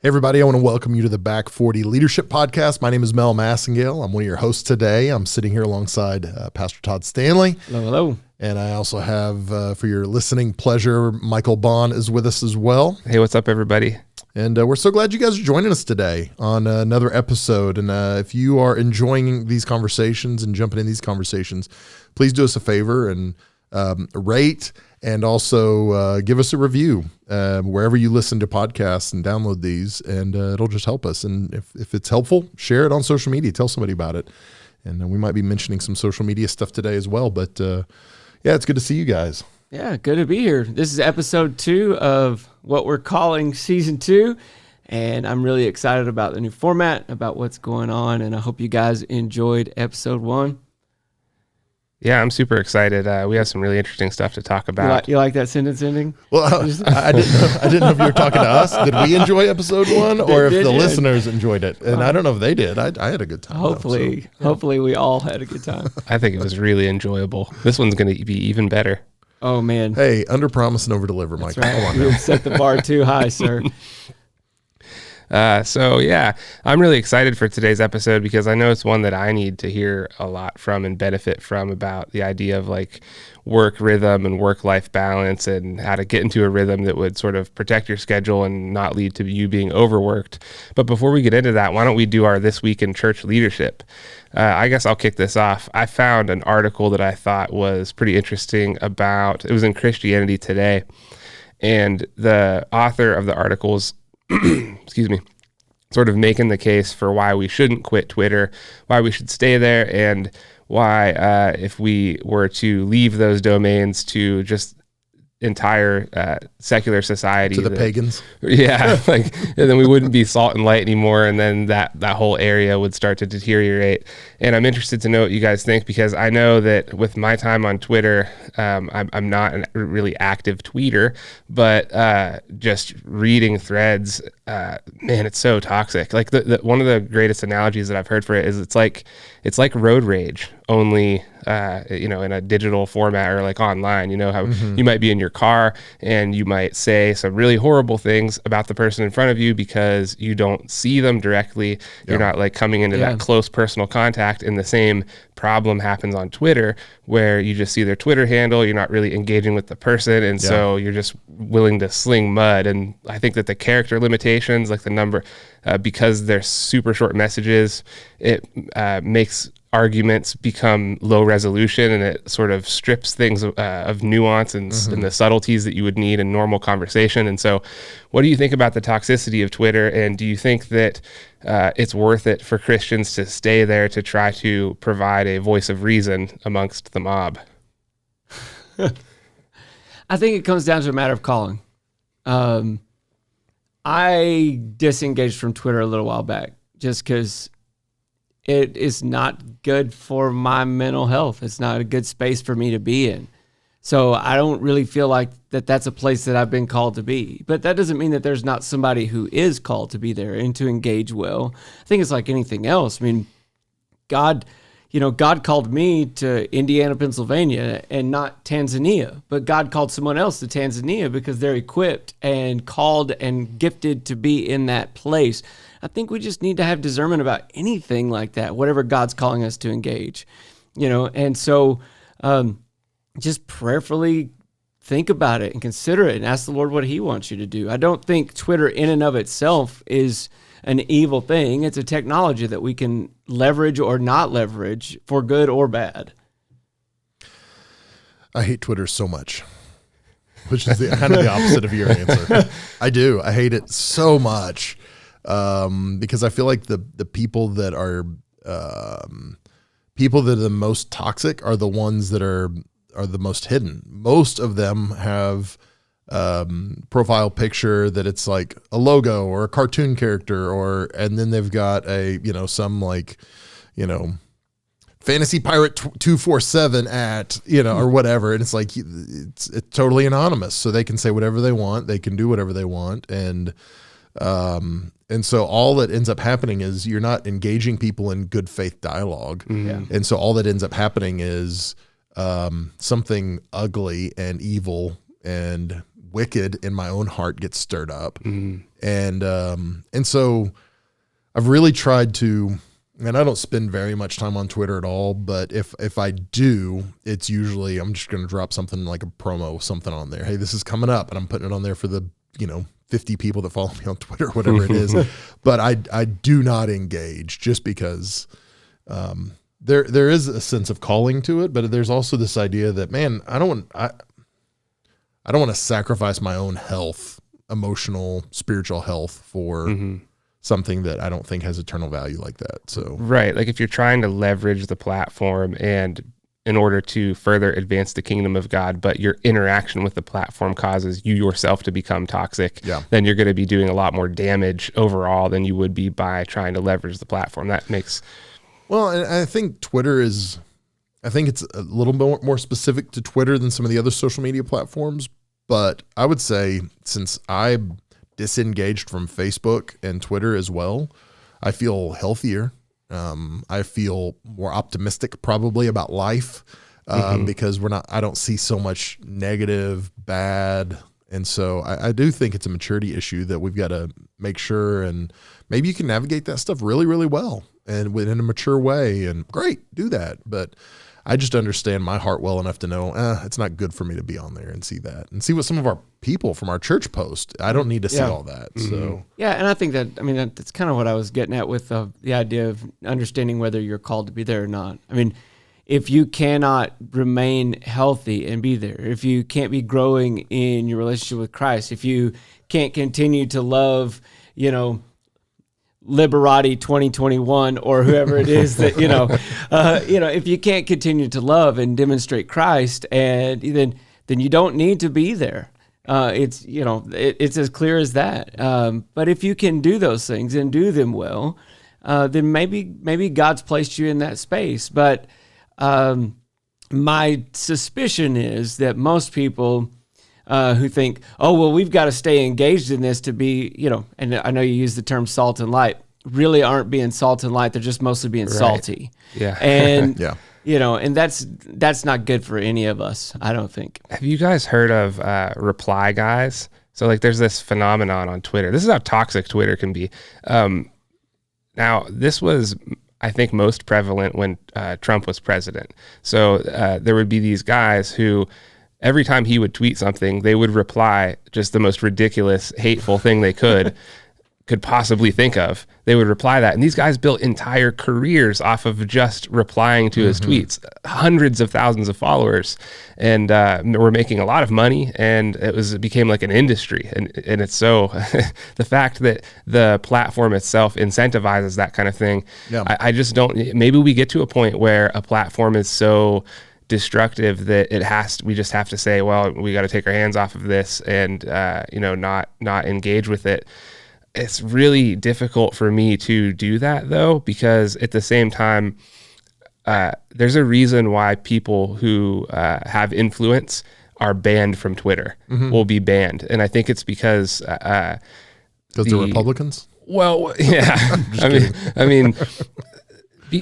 Hey everybody, I want to welcome you to the Back40 Leadership Podcast. My name is Mel Massengale. I'm one of your hosts today. I'm sitting here alongside Pastor Todd Stanley. Hello, hello. And I also have, for your listening pleasure, Michael Bond is with us as well. Hey, what's up, everybody? And we're so glad you guys are joining us today on another episode. And if you are enjoying these conversations and jumping in these conversations, please do us a favor and rate and also give us a review wherever you listen to podcasts and download these, and it'll just help us. And if it's helpful, share it on social media. Tell somebody about it. And we might be mentioning some social media stuff today as well. But yeah, it's good to see you guys. Yeah, good to be here. This is episode 2 of what we're calling season 2. And I'm really excited about the new format, about what's going on. And I hope you guys enjoyed episode 1. Yeah, I'm super excited. We have some really interesting stuff to talk about. You like that sentence ending? Well, I didn't know if you were talking to us. Did we enjoy episode 1 or if the listeners enjoyed it? And I don't know if they did. I had a good time. Hopefully we all had a good time. I think it was really enjoyable. This one's going to be even better. Oh, man. Hey, under promise and over deliver, Mike. Right. Come on now. You set the bar too high, sir. So yeah, I'm really excited for today's episode because I know it's one that I need to hear a lot from and benefit from, about the idea of like work rhythm and work-life balance and how to get into a rhythm that would sort of protect your schedule and not lead to you being overworked. But before we get into that, why don't we do our This Week in Church Leadership? I guess I'll kick this off. I found an article that I thought was pretty interesting about, it was in Christianity Today, and the author of the article's excuse me, sort of making the case for why we shouldn't quit Twitter, why we should stay there, and why if we were to leave those domains to just entire secular society, to the pagans, yeah, like, and then we wouldn't be salt and light anymore, and then that whole area would start to deteriorate. And I'm interested to know what you guys think, because I know that with my time on Twitter, I'm not a really active tweeter, but just reading threads, man, it's so toxic. Like the one of the greatest analogies that I've heard for it is it's like road rage, only in a digital format or like online. You know how you might be in your car and you might say some really horrible things about the person in front of you because you don't see them directly. You're not like coming into that close personal contact. And the same problem happens on Twitter, where you just see their Twitter handle. You're not really engaging with the person. And so you're just willing to sling mud. And I think that the character limitations, like the number, because they're super short messages, it makes arguments become low resolution, and it sort of strips things of nuance and the subtleties that you would need in normal conversation. And so what do you think about the toxicity of Twitter? And do you think that it's worth it for Christians to stay there to try to provide a voice of reason amongst the mob? I think it comes down to a matter of calling. I disengaged from Twitter a little while back just because it is not good for my mental health. It's not a good space for me to be in. So I don't really feel like that's a place that I've been called to be. But that doesn't mean that there's not somebody who is called to be there and to engage well. I think it's like anything else. I mean, God called me to Indiana, Pennsylvania, and not Tanzania. But God called someone else to Tanzania because they're equipped and called and gifted to be in that place. I think we just need to have discernment about anything like that, whatever God's calling us to engage, and so just prayerfully think about it and consider it and ask the Lord what he wants you to do. I don't think Twitter in and of itself is an evil thing. It's a technology that we can leverage or not leverage for good or bad. I hate Twitter so much, which is kind of the opposite of your answer. I do. I hate it so much. Because I feel like the people that are the most toxic are the ones that are the most hidden. Most of them have profile picture that it's like a logo or a cartoon character, and then they've got some fantasy pirate 247 at or whatever, and it's like it's totally anonymous, so they can say whatever they want, they can do whatever they want, and so all that ends up happening is you're not engaging people in good faith dialogue. Mm-hmm. And so all that ends up happening is something ugly and evil and wicked in my own heart gets stirred up. Mm-hmm. And so I've really tried to, and I don't spend very much time on Twitter at all, but if I do, it's usually, I'm just going to drop something like a promo, something on there. Hey, this is coming up, and I'm putting it on there for the, 50 people that follow me on Twitter, whatever it is. But I do not engage just because there is a sense of calling to it, but there's also this idea that, man, I don't want to sacrifice my own health, emotional, spiritual health for something that I don't think has eternal value like that. So right, like if you're trying to leverage the platform and in order to further advance the kingdom of God, but your interaction with the platform causes you yourself to become toxic, then you're going to be doing a lot more damage overall than you would be by trying to leverage the platform. That makes... Well, and I think Twitter is, I think it's a little bit more specific to Twitter than some of the other social media platforms. But I would say since I disengaged from Facebook and Twitter as well, I feel healthier. I feel more optimistic probably about life because I don't see so much negative, bad. And so I do think it's a maturity issue that we've got to make sure, and maybe you can navigate that stuff really, really well and in a mature way, and great, do that. But I just understand my heart well enough to know it's not good for me to be on there and see that and see what some of our people from our church post. I don't need to see all that. So yeah, and I think that's kind of what I was getting at with the idea of understanding whether you're called to be there or not. I mean, if you cannot remain healthy and be there, if you can't be growing in your relationship with Christ, if you can't continue to love, Liberati 2021 or whoever it is that, if you can't continue to love and demonstrate Christ, and then you don't need to be there. It's as clear as that. But if you can do those things and do them well, then maybe God's placed you in that space. But my suspicion is that most people who think, oh, well, we've got to stay engaged in this to be, and I know you use the term salt and light, really aren't being salt and light. They're just mostly being salty. Yeah. And, and that's not good for any of us, I don't think. Have you guys heard of reply guys? So like there's this phenomenon on Twitter. This is how toxic Twitter can be. Now, this was, I think, most prevalent when Trump was president. So there would be these guys who, every time he would tweet something, they would reply just the most ridiculous, hateful thing they could possibly think of. They would reply that. And these guys built entire careers off of just replying to his tweets, hundreds of thousands of followers, and were making a lot of money. And it became like an industry. And it's so, the fact that the platform itself incentivizes that kind of thing, I just don't, maybe we get to a point where a platform is so destructive that we just have to say, well, we got to take our hands off of this and not engage with it. It's really difficult for me to do that though, because at the same time, there's a reason why people who have influence are banned from Twitter, will be banned, and I think it's because they're Republicans. Well, yeah, I mean.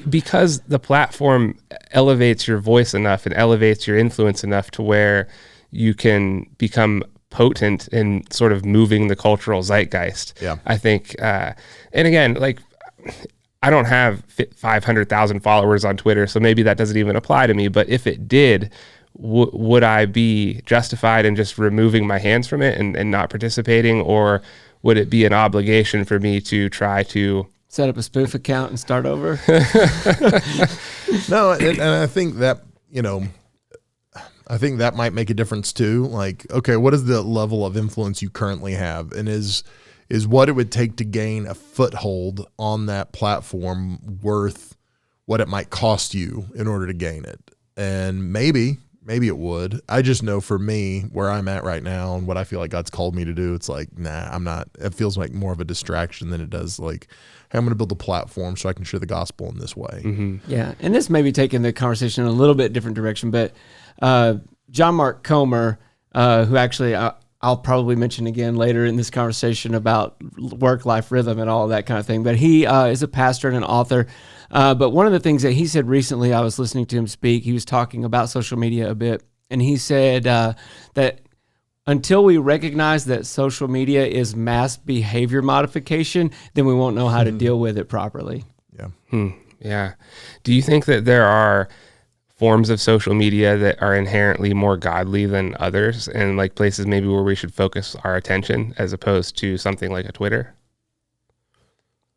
Because the platform elevates your voice enough and elevates your influence enough to where you can become potent in sort of moving the cultural zeitgeist. Yeah. I think, and again, like I don't have 500,000 followers on Twitter, so maybe that doesn't even apply to me. But if it did, would I be justified in just removing my hands from it and not participating? Or would it be an obligation for me to try to set up a spoof account and start over? No, and I think that, I think that might make a difference too. Like, okay, what is the level of influence you currently have? And is what it would take to gain a foothold on that platform worth what it might cost you in order to gain it? And maybe it would. I just know for me, where I'm at right now and what I feel like God's called me to do, it's like, nah, I'm not. It feels like more of a distraction than it does like, hey, I'm going to build a platform so I can share the gospel in this way. Yeah, and this may be taking the conversation in a little bit different direction, but John Mark Comer, who actually I'll probably mention again later in this conversation about work-life rhythm and all of that kind of thing, but he is a pastor and an author. But one of the things that he said recently, I was listening to him speak, he was talking about social media a bit, and he said that until we recognize that social media is mass behavior modification, then we won't know how to deal with it properly. Yeah. Yeah. Do you think that there are forms of social media that are inherently more godly than others, and like places maybe where we should focus our attention as opposed to something like a Twitter?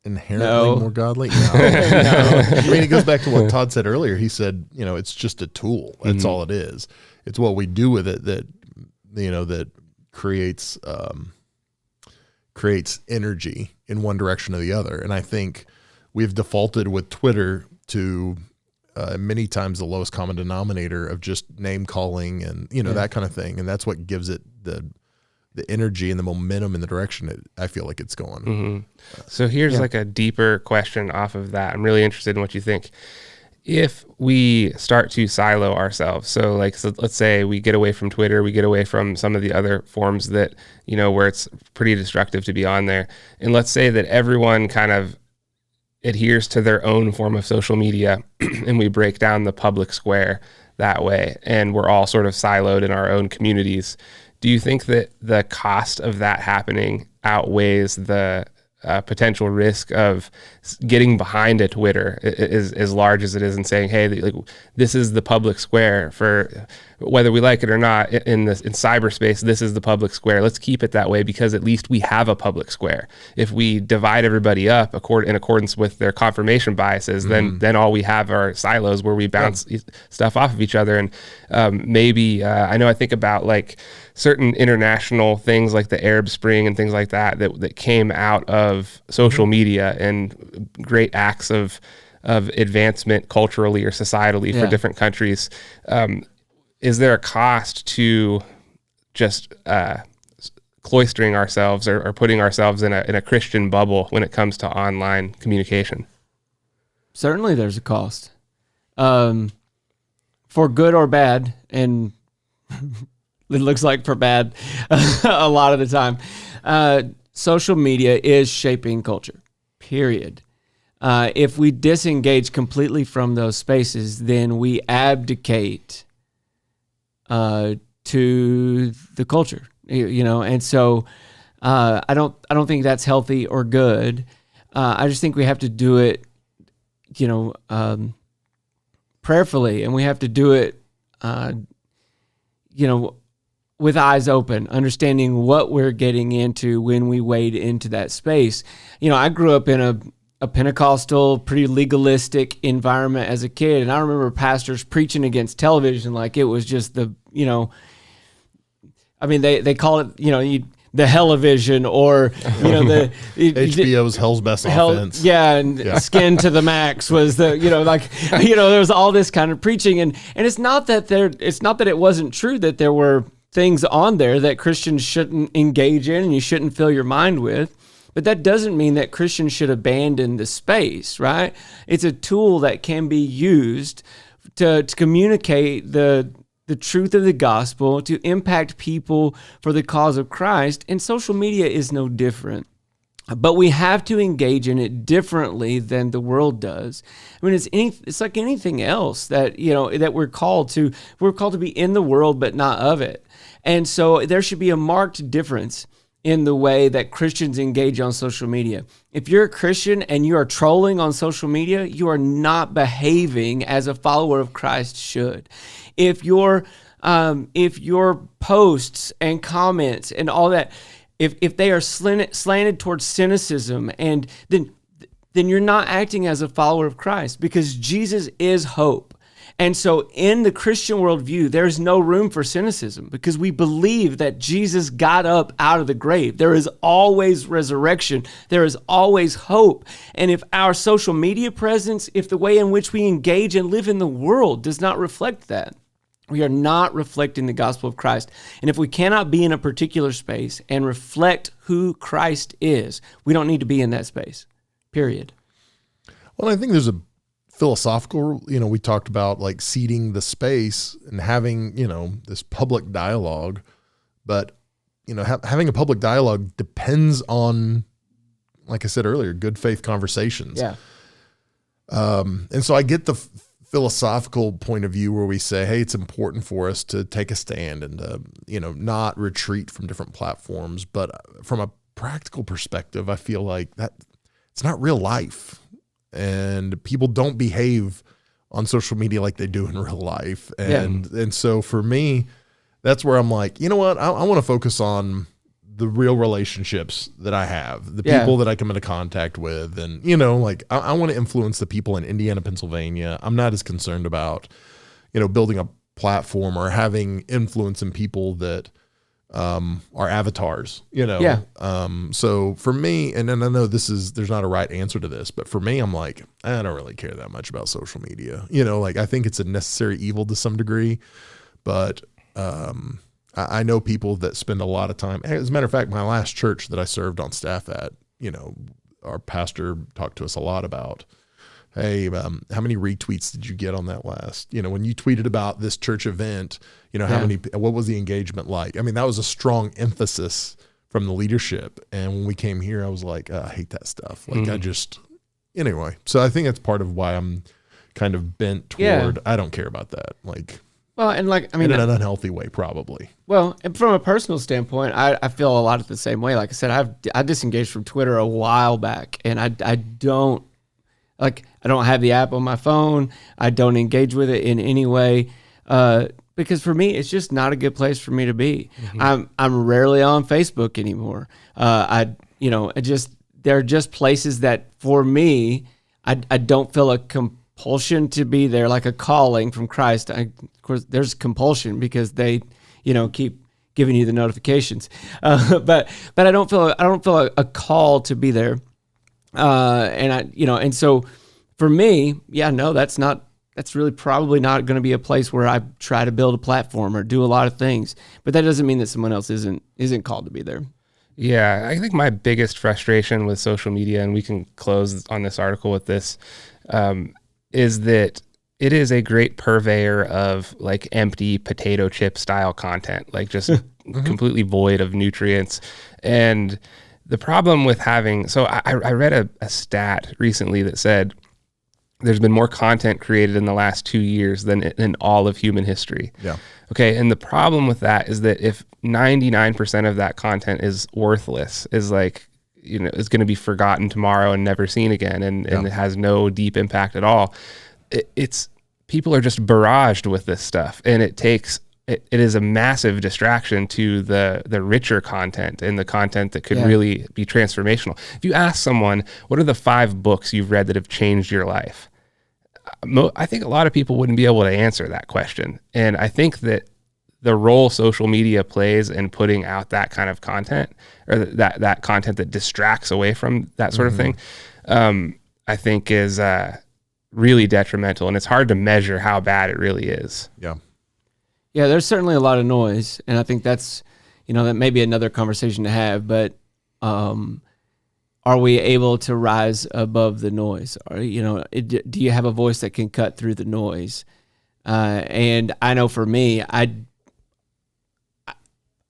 Inherently more godly? No. I mean, it goes back to what Todd said earlier. He said, it's just a tool. That's all it is. It's what we do with it that, that creates energy in one direction or the other. And I think we've defaulted with Twitter to many times the lowest common denominator of just name calling and, that kind of thing. And that's what gives it the energy and the momentum in the direction I feel like it's going. Mm-hmm. So here's like a deeper question off of that. I'm really interested in what you think. If we start to silo ourselves, so let's say we get away from Twitter, we get away from some of the other forms that, where it's pretty destructive to be on there. And let's say that everyone kind of adheres to their own form of social media and we break down the public square that way, and we're all sort of siloed in our own communities. Do you think that the cost of that happening outweighs the potential risk of getting behind a Twitter is as large as it is in saying, hey, this is the public square for whether we like it or not in cyberspace, this is the public square. Let's keep it that way because at least we have a public square. If we divide everybody up in accordance with their confirmation biases, then all we have are silos where we bounce stuff off of each other. And maybe I know I think about like certain international things like the Arab Spring and things like that came out of social media and great acts of advancement culturally or societally for different countries. Is there a cost to just cloistering ourselves or putting ourselves in a Christian bubble when it comes to online communication? Certainly there's a cost. For good or bad, and it looks like for bad a lot of the time. Social media is shaping culture, period. If we disengage completely from those spaces, then we abdicate to the culture, and so I don't think that's healthy or good. I just think we have to do it, prayerfully, and we have to do it, with eyes open, understanding what we're getting into when we wade into that space. I grew up in a Pentecostal, pretty legalistic environment as a kid, and I remember pastors preaching against television like it was just they call it, the Hell-O-Vision, or the HBO's Hell's Best Offense. Yeah, and Skin to the Max was the there was all this kind of preaching, and it's not that it wasn't true that there were things on there that Christians shouldn't engage in and you shouldn't fill your mind with. But that doesn't mean that Christians should abandon the space, right? It's a tool that can be used to communicate the truth of the gospel, to impact people for the cause of Christ, and social media is no different. But we have to engage in it differently than the world does. I mean, it's like anything else that that we're called to. We're called to be in the world, but not of it. And so there should be a marked difference in the way that Christians engage on social media. If you're a Christian and you are trolling on social media, you are not behaving as a follower of Christ should. If your posts and comments and all that, if they are slanted towards cynicism, and then you're not acting as a follower of Christ, because Jesus is hope. And so in the Christian worldview, there's no room for cynicism because we believe that Jesus got up out of the grave. There is always resurrection. There is always hope. And if our social media presence, if the way in which we engage and live in the world does not reflect that, we are not reflecting the gospel of Christ. And if we cannot be in a particular space and reflect who Christ is, we don't need to be in that space, period. Well, I think there's a philosophical, we talked about like seeding the space and having, this public dialogue, but, having a public dialogue depends on, like I said earlier, good faith conversations. Yeah. And so I get the philosophical point of view where we say, hey, it's important for us to take a stand and not retreat from different platforms. But from a practical perspective, I feel like that it's not real life, and people don't behave on social media like they do in real life. And so for me, that's where I'm like, you know what? I want to focus on the real relationships that I have, the people that I come into contact with. And, I want to influence the people in Indiana, Pennsylvania. I'm not as concerned about, building a platform or having influence in people that are avatars, So for me, and then I know there's not a right answer to this, but for me, I'm like, I don't really care that much about social media. I think it's a necessary evil to some degree, but I know people that spend a lot of time. As a matter of fact, my last church that I served on staff at, our pastor talked to us a lot about, hey, how many retweets did you get on that last? When you tweeted about this church event, what was the engagement like? I mean, that was a strong emphasis from the leadership. And when we came here, I was like, I hate that stuff. Like anyway. So I think that's part of why I'm kind of bent toward, I don't care about that. Well, and in an unhealthy way, probably. Well, and from a personal standpoint, I feel a lot of the same way. Like I said, I disengaged from Twitter a while back, and I don't have the app on my phone. I don't engage with it in any way because for me, it's just not a good place for me to be. Mm-hmm. I'm rarely on Facebook anymore. There are just places that for me, I don't feel a compulsion to be there, like a calling from Christ. Of course, there's compulsion because they, keep giving you the notifications. But I don't feel a call to be there. And so for me, that's really probably not going to be a place where I try to build a platform or do a lot of things. But that doesn't mean that someone else isn't called to be there. Yeah, I think my biggest frustration with social media, and we can close on this article with this, is that it is a great purveyor of empty potato chip style content, just completely void of nutrients. And the problem with I read a stat recently that said there's been more content created in the last 2 years than in all of human history. Yeah. Okay. And the problem with that is that if 99% of that content is worthless, is is going to be forgotten tomorrow and never seen again, and it has no deep impact at all. It's people are just barraged with this stuff, and it is a massive distraction to the richer content and the content that could really be transformational. If you ask someone, what are the 5 books you've read that have changed your life? I think a lot of people wouldn't be able to answer that question. And I think that the role social media plays in putting out that kind of content, or that content that distracts away from that sort of thing, I think is really detrimental. And it's hard to measure how bad it really is. Yeah. Yeah, there's certainly a lot of noise, and I think that's, that may be another conversation to have, but are we able to rise above the noise? Or, do you have a voice that can cut through the noise? And I know for me,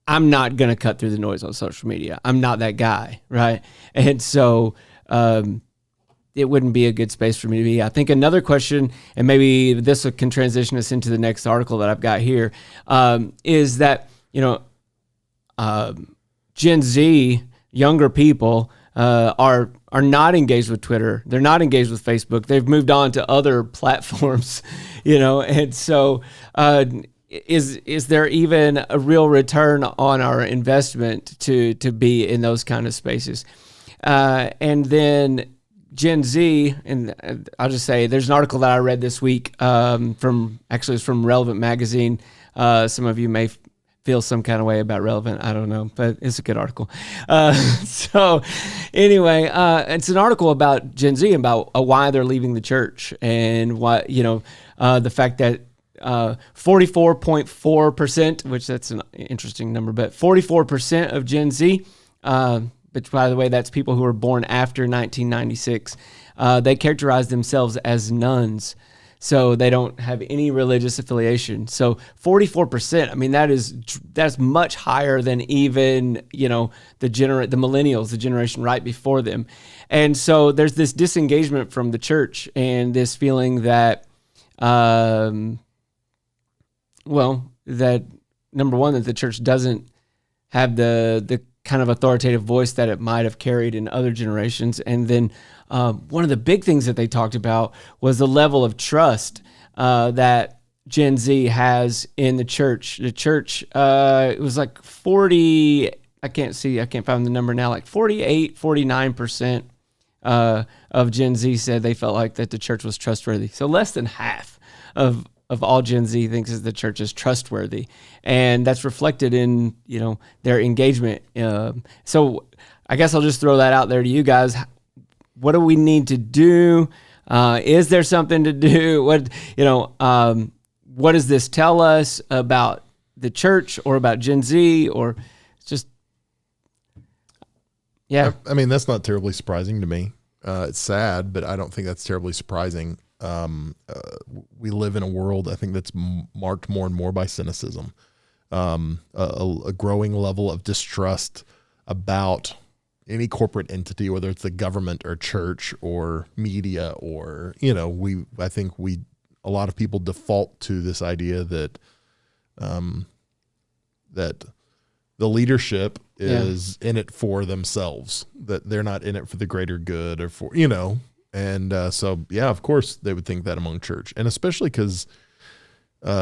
I'm not going to cut through the noise on social media. I'm not that guy, right? And so it wouldn't be a good space for me to be. I think another question, and maybe this can transition us into the next article that I've got here, is that, Gen Z, younger people, are not engaged with Twitter. They're not engaged with Facebook. They've moved on to other platforms, and so is there even a real return on our investment to be in those kind of spaces? And then Gen Z, and I'll just say there's an article that I read this week it's from Relevant Magazine. Some of you may feel some kind of way about Relevant. I don't know, but it's a good article. So anyway, it's an article about Gen Z, about why they're leaving the church, and why, the fact that 44.4%, which that's an interesting number, but 44% of Gen Z, which by the way, that's people who were born after 1996, they characterize themselves as nuns. So they don't have any religious affiliation. So 44%, I mean, that's much higher than even, the millennials, the generation right before them. And so there's this disengagement from the church, and this feeling that well, that number one, that the church doesn't have the kind of authoritative voice that it might have carried in other generations. And then one of the big things that they talked about was the level of trust that Gen Z has in the church. The church, it was like 40, I can't find the number now, like 48, 49% of Gen Z said they felt like that the church was trustworthy. So less than half of all Gen Z thinks that the church is trustworthy. And that's reflected in, their engagement. So I guess I'll just throw that out there to you guys. What do we need to do? Is there something to do? What does this tell us about the church or about Gen Z, or just, yeah. I mean, that's not terribly surprising to me. It's sad, but I don't think that's terribly surprising. We live in a world, I think, that's marked more and more by cynicism, a growing level of distrust about any corporate entity, whether it's the government or church or media, or, I think a lot of people default to this idea that, that the leadership is in it for themselves, that they're not in it for the greater good or for, and so, of course they would think that among church, and especially because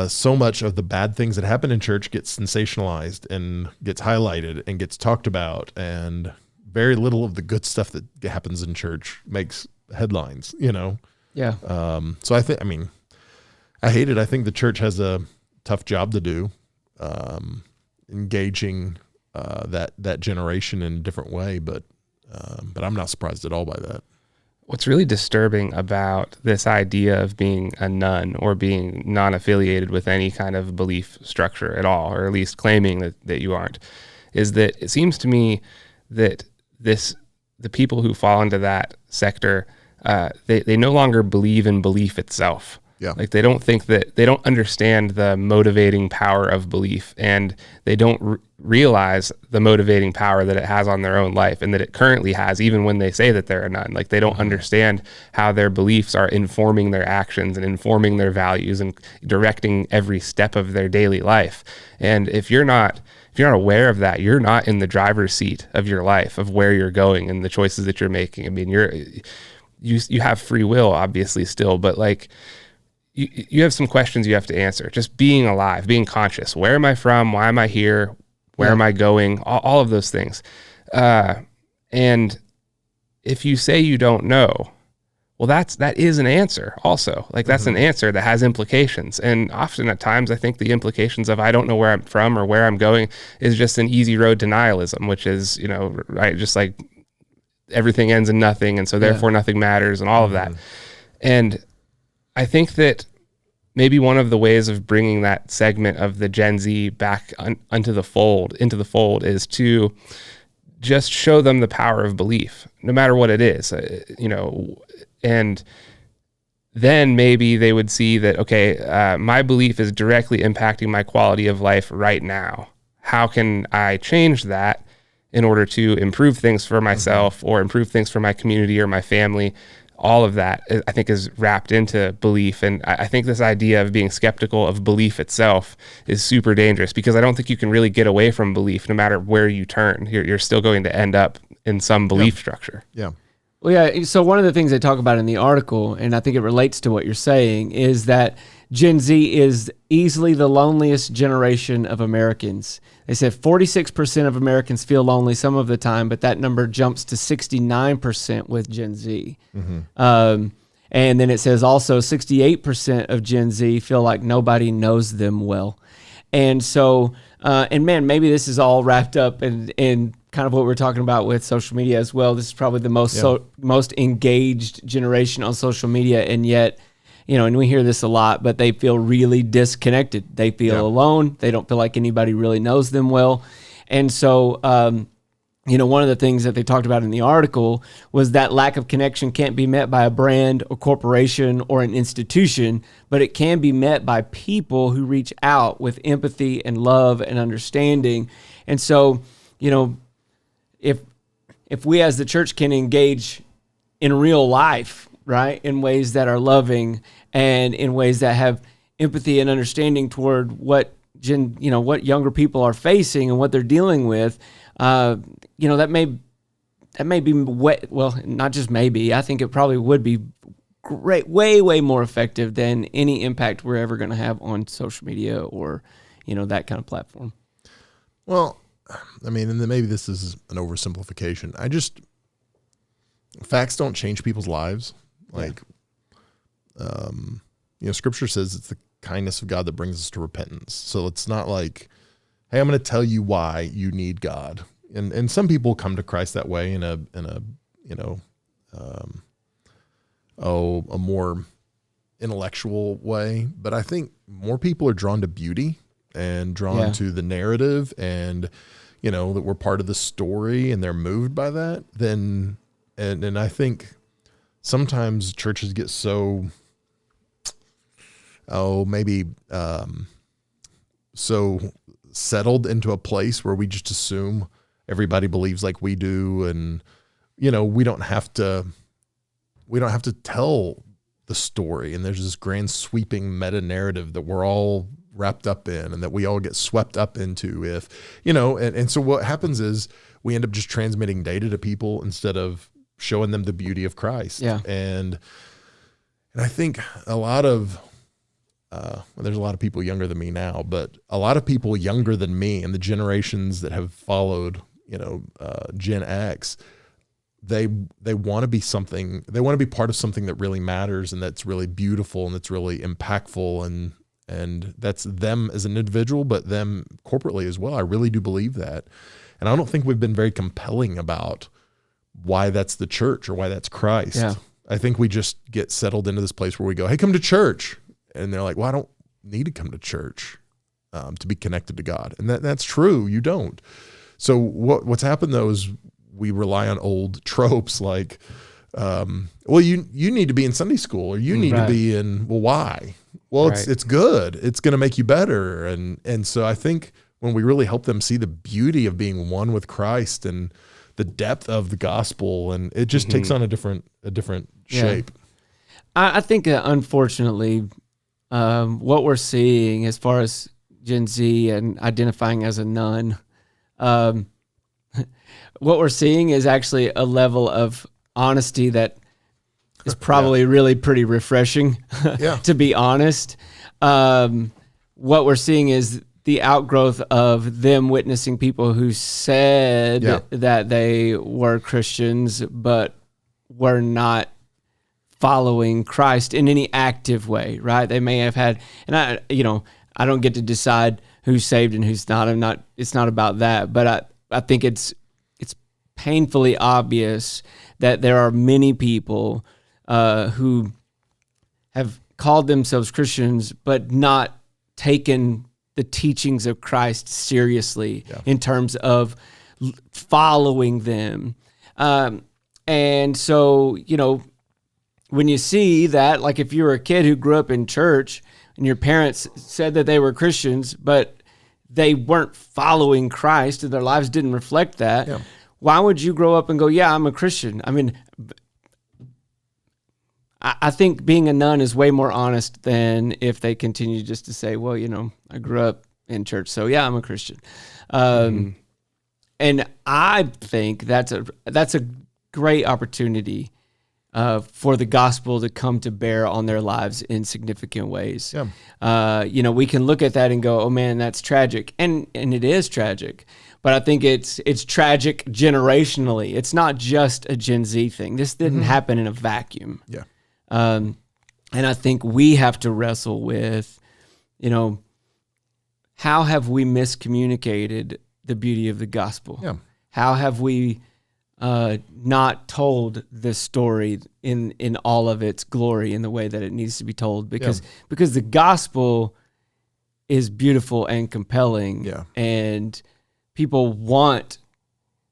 so much of the bad things that happen in church gets sensationalized and gets highlighted and gets talked about, and very little of the good stuff that happens in church makes headlines, Yeah. So I hate it. I think the church has a tough job to do, engaging that generation in a different way, but I'm not surprised at all by that. What's really disturbing about this idea of being a nun or being non-affiliated with any kind of belief structure at all, or at least claiming that you aren't, is that it seems to me that the people who fall into that sector, they no longer believe in belief itself. Yeah. Like they don't understand the motivating power of belief, and they don't realize the motivating power that it has on their own life, and that it currently has, even when they say that they're a nun. Like they don't understand how their beliefs are informing their actions and informing their values and directing every step of their daily life. And if you're not aware of that, you're not in the driver's seat of your life, of where you're going and the choices that you're making. I mean, you have free will, obviously, still, but like, you have some questions you have to answer. Just being alive, being conscious. Where am I from? Why am I here? Where am I going? All of those things. And if you say you don't know, well, that is an answer also. Like that's an answer that has implications. And often at times, I think the implications of I don't know where I'm from or where I'm going is just an easy road denialism, which is, right, just like everything ends in nothing. And so therefore nothing matters and all of that. And I think that maybe one of the ways of bringing that segment of the Gen Z back into the fold is to just show them the power of belief, no matter what it is, and then maybe they would see that, okay, my belief is directly impacting my quality of life right now. How can I change that in order to improve things for myself or improve things for my community or my family? All of that, I think, is wrapped into belief. And I think this idea of being skeptical of belief itself is super dangerous, because I don't think you can really get away from belief no matter where you turn. You're still going to end up in some belief structure. Yeah. Well, yeah. So one of the things they talk about in the article, and I think it relates to what you're saying, is that Gen Z is easily the loneliest generation of Americans. They said 46% of Americans feel lonely some of the time, but that number jumps to 69% with Gen Z. And then it says also 68% of Gen Z feel like nobody knows them well. And so, and man, maybe this is all wrapped up in kind of what we're talking about with social media as well. This is probably the most engaged generation on social media, and yet, and we hear this a lot, but they feel really disconnected. They feel alone. They don't feel like anybody really knows them well. And so, one of the things that they talked about in the article was that lack of connection can't be met by a brand or corporation or an institution, but it can be met by people who reach out with empathy and love and understanding. And so, if we as the church can engage in real life, right, in ways that are loving and in ways that have empathy and understanding toward what what younger people are facing and what they're dealing with. That may be not just maybe. I think it probably would be great, way more effective than any impact we're ever going to have on social media or that kind of platform. Well, I mean, and then maybe this is an oversimplification. Facts don't change people's lives. Like, Scripture says it's the kindness of God that brings us to repentance. So it's not like, hey, I'm going to tell you why you need God. And some people come to Christ that way in a more intellectual way. But I think more people are drawn to beauty and drawn to the narrative and, that we're part of the story and they're moved by that. And I think sometimes churches get so settled into a place where we just assume everybody believes like we do. And, we don't have to tell the story. And there's this grand sweeping meta narrative that we're all wrapped up in and that we all get swept up into and so what happens is we end up just transmitting data to people instead of showing them the beauty of Christ. Yeah. And I think a lot of, there's a lot of people younger than me now, but a lot of people younger than me and the generations that have followed, Gen X, they want to be something, they want to be part of something that really matters and that's really beautiful and that's really impactful and that's them as an individual, but them corporately as well. I really do believe that. And I don't think we've been very compelling about why that's the church or why that's Christ. Yeah. I think we just get settled into this place where we go, hey, come to church. And they're like, well, I don't need to come to church to be connected to God. And that's true. You don't. So what's happened though is we rely on old tropes like, you need to be in Sunday school or you need to be in, well, why? Well, it's good. It's going to make you better. And so I think when we really help them see the beauty of being one with Christ and the depth of the gospel, and it just takes on a different shape. I think unfortunately, what we're seeing as far as Gen Z and identifying as a nun, what we're seeing is actually a level of honesty that is probably really pretty refreshing, to be honest. What we're seeing is the outgrowth of them witnessing people who said that they were Christians, but were not following Christ in any active way, right? They may have had, and I don't get to decide who's saved and who's not. It's not about that, but I think it's painfully obvious that there are many people who have called themselves Christians, but not taken the teachings of Christ seriously in terms of following them. And so, when you see that, like if you were a kid who grew up in church and your parents said that they were Christians, but they weren't following Christ and their lives didn't reflect that, why would you grow up and go, yeah, I'm a Christian? I mean, I think being a nun is way more honest than if they continue just to say, well, I grew up in church, so yeah, I'm a Christian. And I think that's a great opportunity for the gospel to come to bear on their lives in significant ways. We can look at that and go, oh man, that's tragic. And it is tragic. But I think it's tragic generationally. It's not just a Gen Z thing. This didn't happen in a vacuum. And I think we have to wrestle with, how have we miscommunicated the beauty of the gospel? How have we not told this story in all of its glory in the way that it needs to be told? Because the gospel is beautiful and compelling, and people want,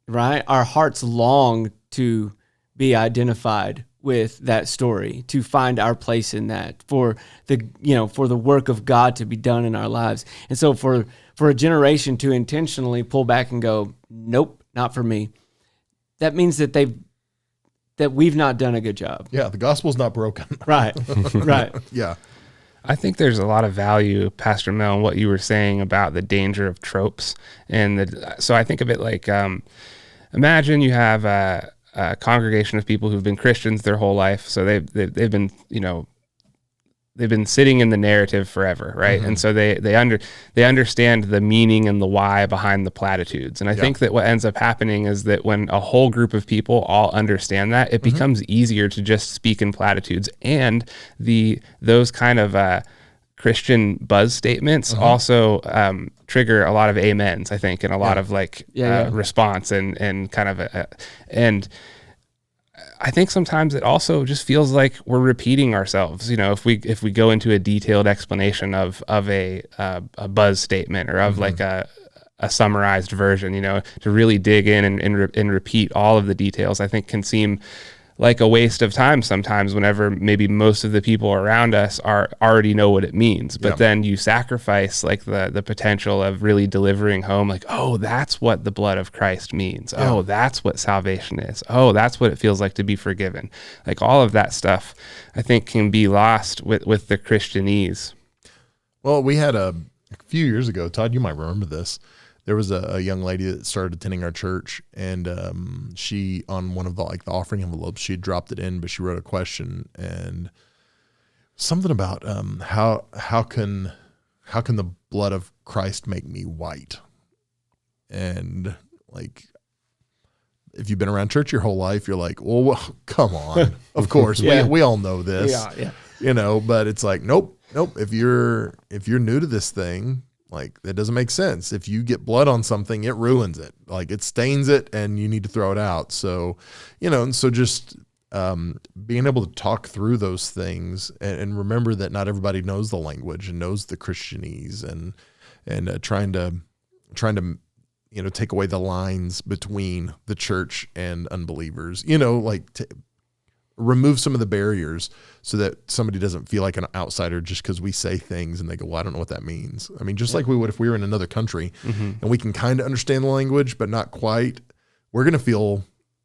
right? Our hearts long to be identified with that story, to find our place in that, for the work of God to be done in our lives. And so for a generation to intentionally pull back and go, nope, not for me, that means that they've that we've not done a good job. Yeah, the gospel's not broken. Right, right. Yeah. I think there's a lot of value, Pastor Mel, in what you were saying about the danger of tropes. So I think of it like, imagine you have a congregation of people who've been Christians their whole life. So they've been, they've been sitting in the narrative forever, right? And so they understand the meaning and the why behind the platitudes. And I think that what ends up happening is that when a whole group of people all understand that, it becomes easier to just speak in platitudes. And those kind of Christian buzz statements also trigger a lot of amens, I think, and a lot of response and kind of and I think sometimes it also just feels like we're repeating ourselves. If we go into a detailed explanation of a buzz statement or of like a summarized version, to really dig in and repeat all of the details, I think can seem like a waste of time sometimes whenever maybe most of the people around us already know what it means. But then you sacrifice like the potential of really delivering home, like, oh, that's what the blood of Christ means. Yeah. Oh, that's what salvation is. Oh, that's what it feels like to be forgiven. Like all of that stuff, I think, can be lost with the Christianese. Well, we had a few years ago, Todd, you might remember this. There was a young lady that started attending our church, and she, on one of the offering envelopes, she had dropped it in, but she wrote a question and something about how can the blood of Christ make me white? And like, if you've been around church your whole life, you're like, well, come on, of course, we all know this, but it's like, nope. If you're new to this thing, like, that doesn't make sense. If you get blood on something, it ruins it. Like, it stains it and you need to throw it out. So, and so just being able to talk through those things and remember that not everybody knows the language and knows the Christianese and trying to take away the lines between the church and unbelievers, remove some of the barriers so that somebody doesn't feel like an outsider just because we say things and they go, well, I don't know what that means. I mean, just like we would if we were in another country and we can kind of understand the language, but not quite, we're going to feel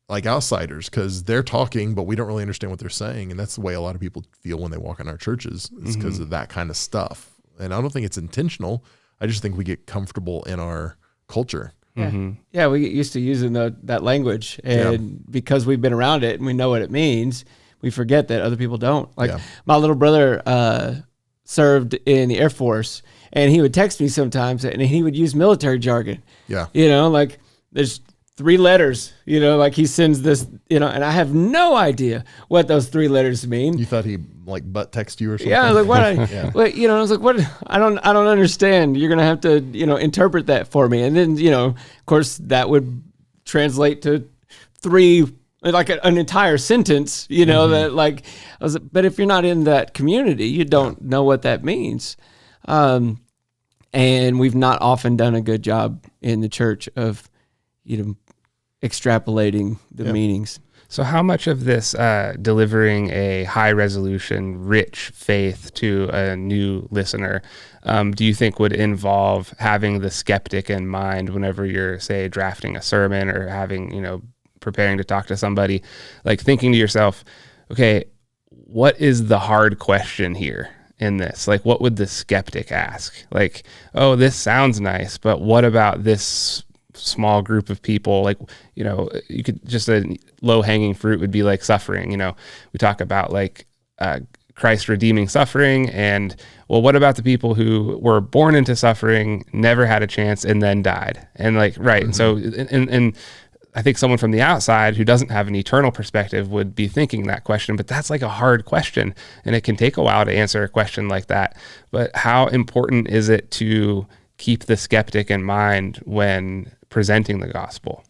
like outsiders because they're talking, but we don't really understand what they're saying. And that's the way a lot of people feel when they walk in our churches, is because of that kind of stuff. And I don't think it's intentional. I just think we get comfortable in our culture. Yeah, we get used to using that language, and because we've been around it and we know what it means, we forget that other people don't. Like my little brother served in the Air Force, and he would text me sometimes, and he would use military jargon. Yeah, like there's 3 letters. Like he sends this, and I have no idea what those 3 letters mean. You thought he like butt text you or something? Yeah, I was like, what? I was like, what? I don't understand. You're gonna have to, interpret that for me. And then, of course, that would translate to 3, like an entire sentence. That like, but if you're not in that community, you don't know what that means. And we've not often done a good job in the church of, extrapolating the meanings. So how much of this delivering a high-resolution, rich faith to a new listener do you think would involve having the skeptic in mind whenever you're, say, drafting a sermon or having, preparing to talk to somebody, like thinking to yourself, okay, what is the hard question here in this? Like, what would the skeptic ask? Like, oh, this sounds nice, but what about this small group of people? Like, you could just, a low-hanging fruit would be like suffering. We talk about like Christ redeeming suffering, and well, what about the people who were born into suffering, never had a chance, and then died? And like, right. And so, and I think someone from the outside who doesn't have an eternal perspective would be thinking that question, but that's like a hard question, and it can take a while to answer a question like that. But how important is it to keep the skeptic in mind when presenting the gospel?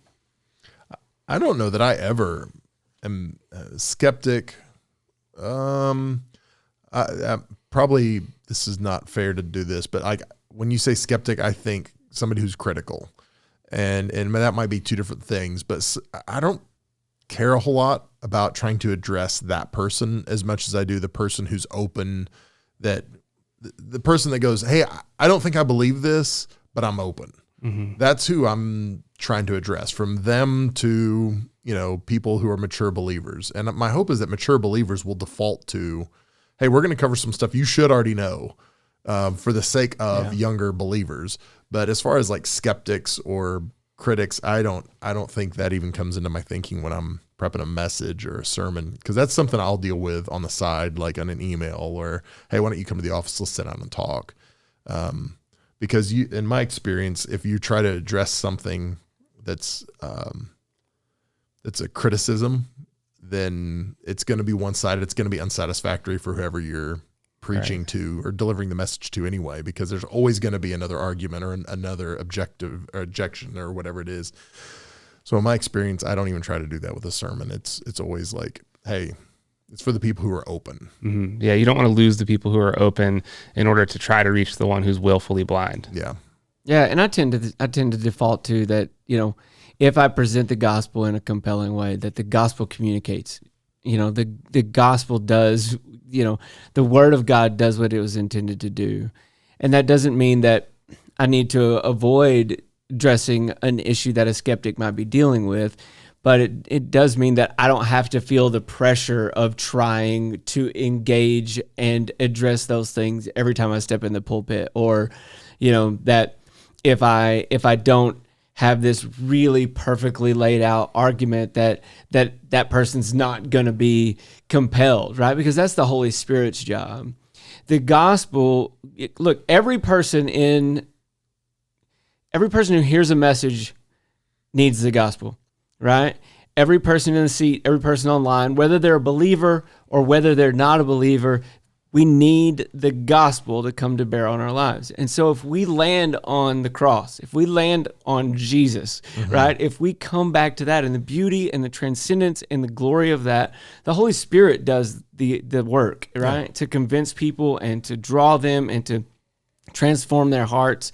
I don't know that I ever am skeptic. I probably, this is not fair to do this, but when you say skeptic, I think somebody who's critical, and that might be 2 different things, but I don't care a whole lot about trying to address that person as much as I do the person who's open, that the person that goes, hey, I don't think I believe this, but I'm open. That's who I'm trying to address. From them to people who are mature believers. And my hope is that mature believers will default to, hey, we're going to cover some stuff you should already know for the sake of younger believers. But as far as like skeptics or critics, I don't think that even comes into my thinking when I'm prepping a message or a sermon, because that's something I'll deal with on the side, like on an email, or, hey, why don't you come to the office? Let's sit down and talk. Because in my experience, if you try to address something that's a criticism, then it's going to be one-sided. It's going to be unsatisfactory for whoever you're preaching to or delivering the message to anyway, because there's always going to be another argument or another objective or objection or whatever it is. So in my experience, I don't even try to do that with a sermon. It's always like, hey, it's for the people who are open. Mm-hmm. Yeah, you don't want to lose the people who are open in order to try to reach the one who's willfully blind. Yeah. Yeah, and I tend to default to that, if I present the gospel in a compelling way, that the gospel communicates. The gospel does, the word of God does what it was intended to do. And that doesn't mean that I need to avoid addressing an issue that a skeptic might be dealing with, but it does mean that I don't have to feel the pressure of trying to engage and address those things every time I step in the pulpit, or, that if I don't have this really perfectly laid out argument that person's not going to be compelled, right? Because that's the Holy Spirit's job. The gospel, look, every person who hears a message needs the gospel, right? Every person in the seat, every person online, whether they're a believer or whether they're not a believer, we need the gospel to come to bear on our lives. And so if we land on the cross, if we land on Jesus, right? If we come back to that and the beauty and the transcendence and the glory of that, the Holy Spirit does the work, right? Yeah. To convince people and to draw them and to transform their hearts.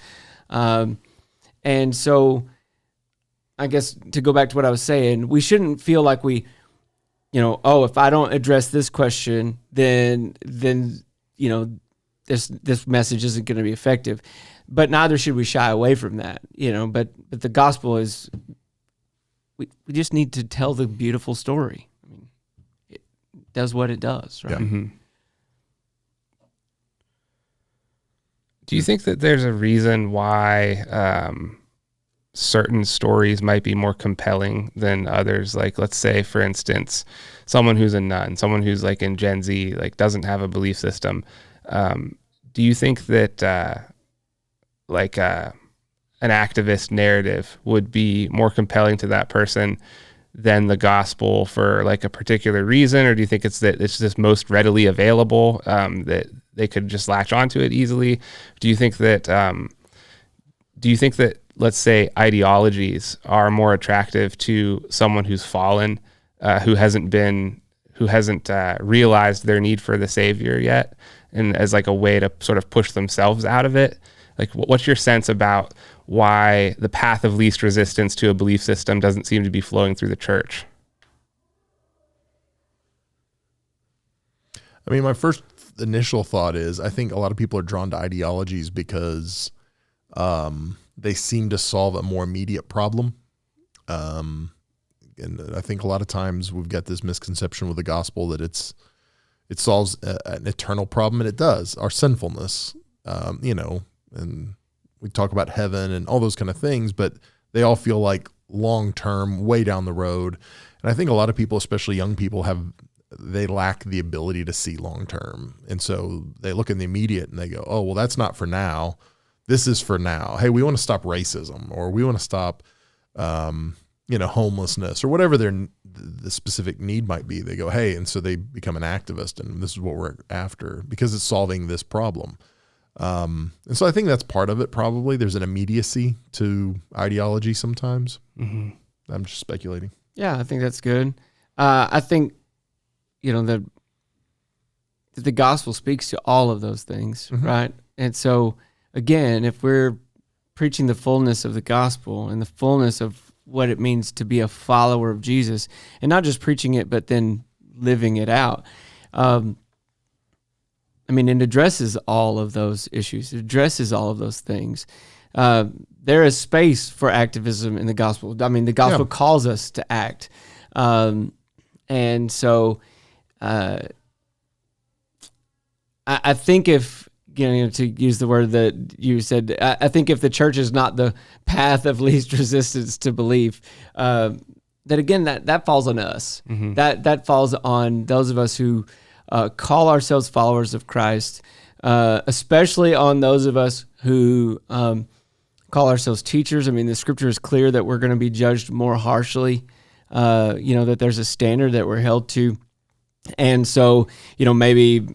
And so I guess to go back to what I was saying, we shouldn't feel like we, if I don't address this question, then this message isn't going to be effective. But neither should we shy away from that, But the gospel is, we just need to tell the beautiful story. I mean, it does what it does, right? Yeah. Mm-hmm. Do you think that there's a reason why certain stories might be more compelling than others? Like, let's say, for instance, someone who's a nun, someone who's like in Gen Z, like doesn't have a belief system. Do you think that an activist narrative would be more compelling to that person than the gospel for like a particular reason? Or do you think it's that it's just most readily available, that they could just latch onto it easily? Do you think that let's say ideologies are more attractive to someone who's fallen, who hasn't realized their need for the Savior yet, and as like a way to sort of push themselves out of it? Like, what's your sense about why the path of least resistance to a belief system doesn't seem to be flowing through the church? I mean, my first initial thought is I think a lot of people are drawn to ideologies because they seem to solve a more immediate problem. And I think a lot of times we've got this misconception with the gospel that it solves an eternal problem, and it does, our sinfulness, and we talk about heaven and all those kind of things, but they all feel like long-term, way down the road. And I think a lot of people, especially young people, they lack the ability to see long-term. And so they look in the immediate and they go, oh, well, that's not for now. This is for now. Hey, we want to stop racism, or we want to stop, homelessness, or whatever the specific need might be. They go, hey, and so they become an activist, and this is what we're after because it's solving this problem. And so I think that's part of it. Probably there's an immediacy to ideology sometimes. Mm-hmm. I'm just speculating. Yeah, I think that's good. I think, the gospel speaks to all of those things, right? And so, again, if we're preaching the fullness of the gospel and the fullness of what it means to be a follower of Jesus, and not just preaching it, but then living it out, it addresses all of those issues. It addresses all of those things. There is space for activism in the gospel. I mean, the gospel calls us to act. And so I think if, to use the word that you said, I think if the church is not the path of least resistance to belief, that again, that falls on us. Mm-hmm. That falls on those of us who call ourselves followers of Christ, especially on those of us who call ourselves teachers. I mean, the scripture is clear that we're going to be judged more harshly, that there's a standard that we're held to. And so, maybe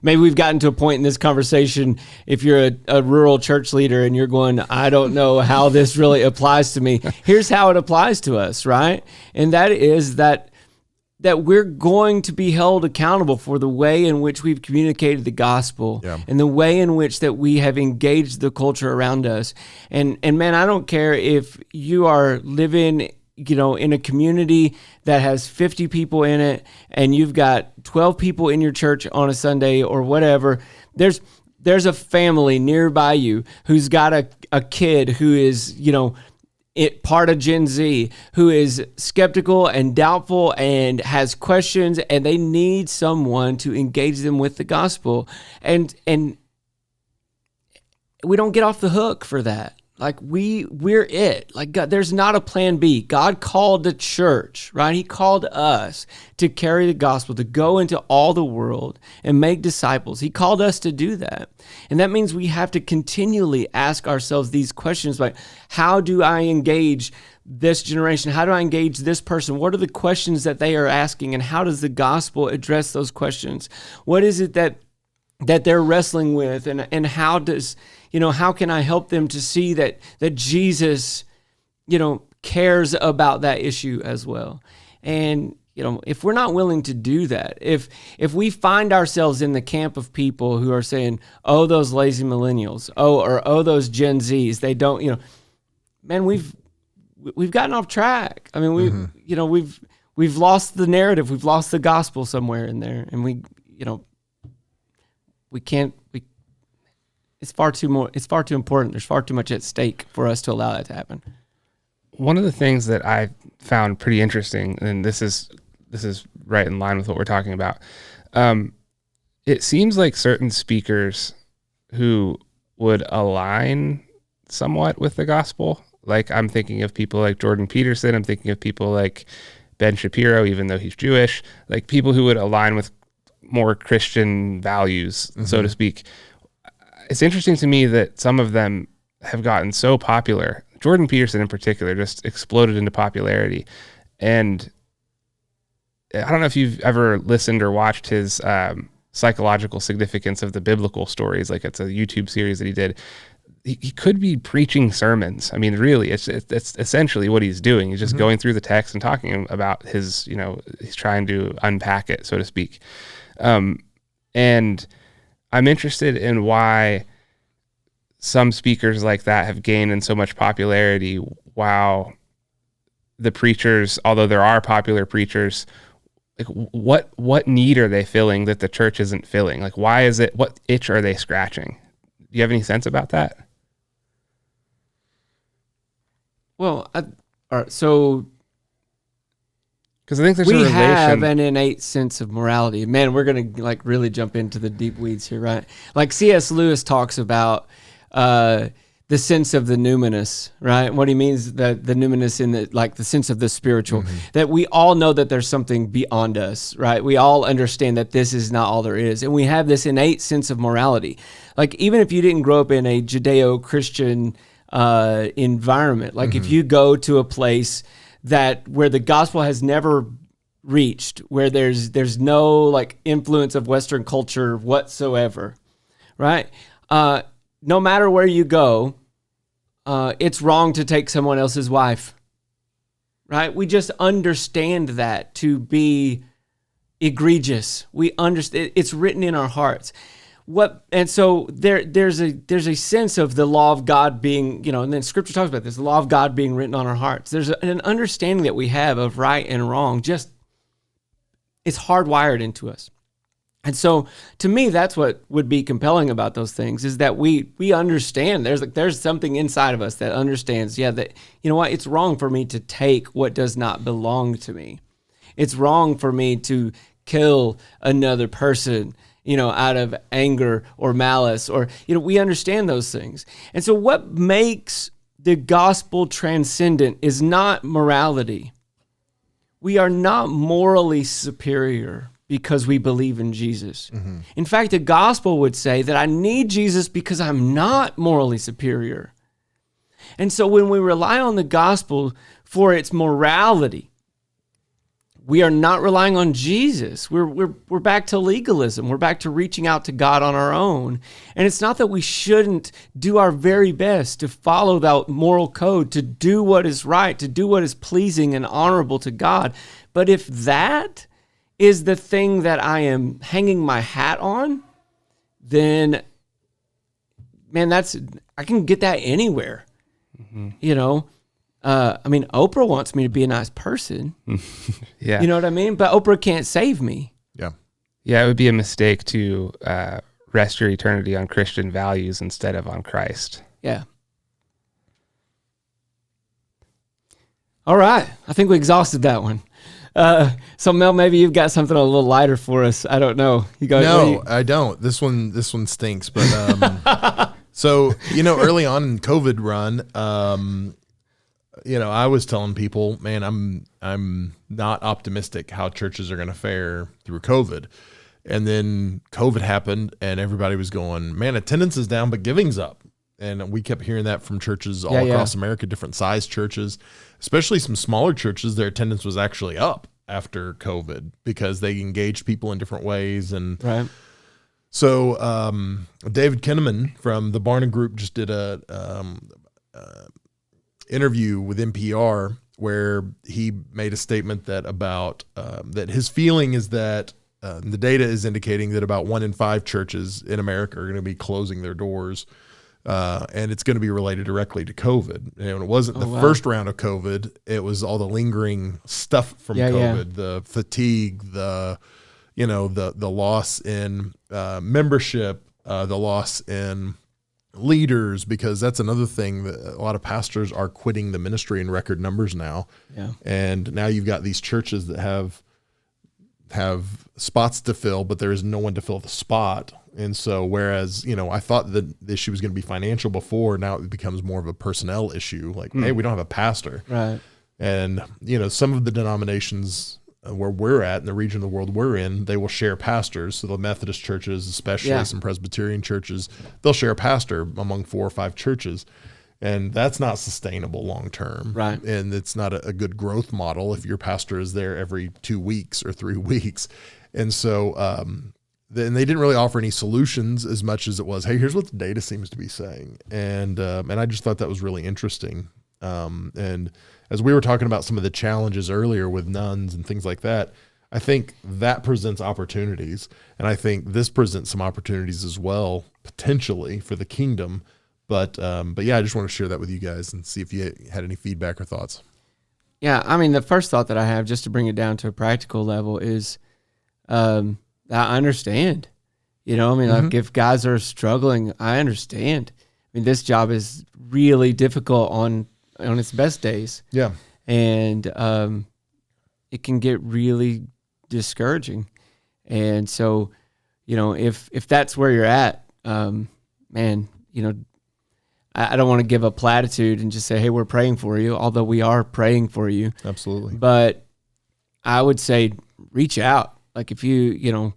we've gotten to a point in this conversation, if you're a rural church leader and you're going, I don't know how this really applies to me. Here's how it applies to us, right? And that is that we're going to be held accountable for the way in which we've communicated the gospel and the way in which that we have engaged the culture around us. And man, I don't care if you are living in a community that has 50 people in it and you've got 12 people in your church on a Sunday or whatever. There's a family nearby you who's got a kid who is, part of Gen Z, who is skeptical and doubtful and has questions, and they need someone to engage them with the gospel. And we don't get off the hook for that. Like we're it. Like God, there's not a plan B. God called the church, right? He called us to carry the gospel, to go into all the world and make disciples. He called us to do that. And that means we have to continually ask ourselves these questions like, how do I engage this generation? How do I engage this person? What are the questions that they are asking? And how does the gospel address those questions? What is it that they're wrestling with? And how does, how can I help them to see that Jesus, cares about that issue as well? And, if we're not willing to do that, if we find ourselves in the camp of people who are saying, oh, those lazy millennials, oh, those Gen Zs, they don't, man, we've gotten off track. I mean, we've lost the narrative. We've lost the gospel somewhere in there. And it's far too important. There's far too much at stake for us to allow that to happen. One of the things that I found pretty interesting, and this is right in line with what we're talking about. It seems like certain speakers who would align somewhat with the gospel, like I'm thinking of people like Jordan Peterson, I'm thinking of people like Ben Shapiro, even though he's Jewish, like people who would align with more Christian values, so to speak. It's interesting to me that some of them have gotten so popular. Jordan Peterson in particular just exploded into popularity. And I don't know if you've ever listened or watched his psychological significance of the biblical stories. Like it's a YouTube series that he did. He could be preaching sermons. I mean, really, it's essentially what he's doing. He's just going through the text and talking about his, he's trying to unpack it, so to speak. And I'm interested in why some speakers like that have gained in so much popularity, while the preachers, although there are popular preachers, like what need are they filling that the church isn't filling? Like, why is it? What itch are they scratching? Do you have any sense about that? Well, all right, so because I think there's we have an innate sense of morality. Man, we're gonna really jump into the deep weeds here, right? Like C.S. Lewis talks about the sense of the numinous, right? What he means that the numinous in the sense of the spiritual, that we all know that there's something beyond us, right? We all understand that this is not all there is, and we have this innate sense of morality. Like even if you didn't grow up in a Judeo-Christian environment, like if you go to a place where the gospel has never reached, where there's no influence of Western culture whatsoever, right? No matter where you go, it's wrong to take someone else's wife, right? We just understand that to be egregious. We understand it's written in our hearts. And so there's a sense of the law of God being, and then Scripture talks about this, the law of God being written on our hearts. There's an understanding that we have of right and wrong. Just it's hardwired into us. And so to me, that's what would be compelling about those things, is that we understand there's something inside of us that understands, that, you know what, it's wrong for me to take what does not belong to me. It's wrong for me to kill another person, out of anger or malice, or, we understand those things. And so what makes the gospel transcendent is not morality. We are not morally superior because we believe in Jesus. Mm-hmm. In fact, the gospel would say that I need Jesus because I'm not morally superior. And so when we rely on the gospel for its morality, we are not relying on Jesus. We're back to legalism. We're back to reaching out to God on our own. And it's not that we shouldn't do our very best to follow that moral code, to do what is right, to do what is pleasing and honorable to God. But if that is the thing that I am hanging my hat on, then, man, I can get that anywhere. Mm-hmm. Oprah wants me to be a nice person. Yeah. You know what I mean? But Oprah can't save me. Yeah. Yeah, it would be a mistake to rest your eternity on Christian values instead of on Christ. Yeah. All right. I think we exhausted that one. So Mel, maybe you've got something a little lighter for us. I don't know. No, I don't. This one stinks. But so early on in COVID run, I was telling people, man, I'm not optimistic how churches are going to fare through COVID. And then COVID happened, and everybody was going, man, attendance is down, but giving's up. And we kept hearing that from churches all across America, different size churches, especially some smaller churches. Their attendance was actually up after COVID because they engaged people in different ways. And right. So David Kinnaman from the Barna Group just did a interview with NPR where he made a statement that about that his feeling is that the data is indicating that about 1 in 5 churches in America are going to be closing their doors. And it's going to be related directly to COVID. And it wasn't the first round of COVID. It was all the lingering stuff from COVID, the fatigue, the loss in membership, the loss in leaders, because that's another thing that a lot of pastors are quitting the ministry in record numbers now. Yeah. And now you've got these churches that have spots to fill, but there is no one to fill the spot. And so whereas, I thought that the issue was going to be financial before, now it becomes more of a personnel issue. Like, hey, we don't have a pastor. Right. And, some of the denominations where we're at in the region of the world we're in, they will share pastors. So the Methodist churches, especially some Presbyterian churches, they'll share a pastor among 4 or 5 churches. And that's not sustainable long term. Right. And it's not a good growth model if your pastor is there every 2 weeks or 3 weeks. And so then they didn't really offer any solutions as much as it was, hey, here's what the data seems to be saying. And I just thought that was really interesting. And as we were talking about some of the challenges earlier with nuns and things like that, I think that presents opportunities. And I think this presents some opportunities as well, potentially, for the kingdom. But yeah, I just want to share that with you guys and see if you had any feedback or thoughts. Yeah, the first thought that I have, just to bring it down to a practical level, is I understand. Like if guys are struggling, I understand. This job is really difficult on its best days. Yeah. And it can get really discouraging. And so, if that's where you're at, man, I don't want to give a platitude and just say, hey, we're praying for you, although we are praying for you. Absolutely. But I would say reach out. Like if you,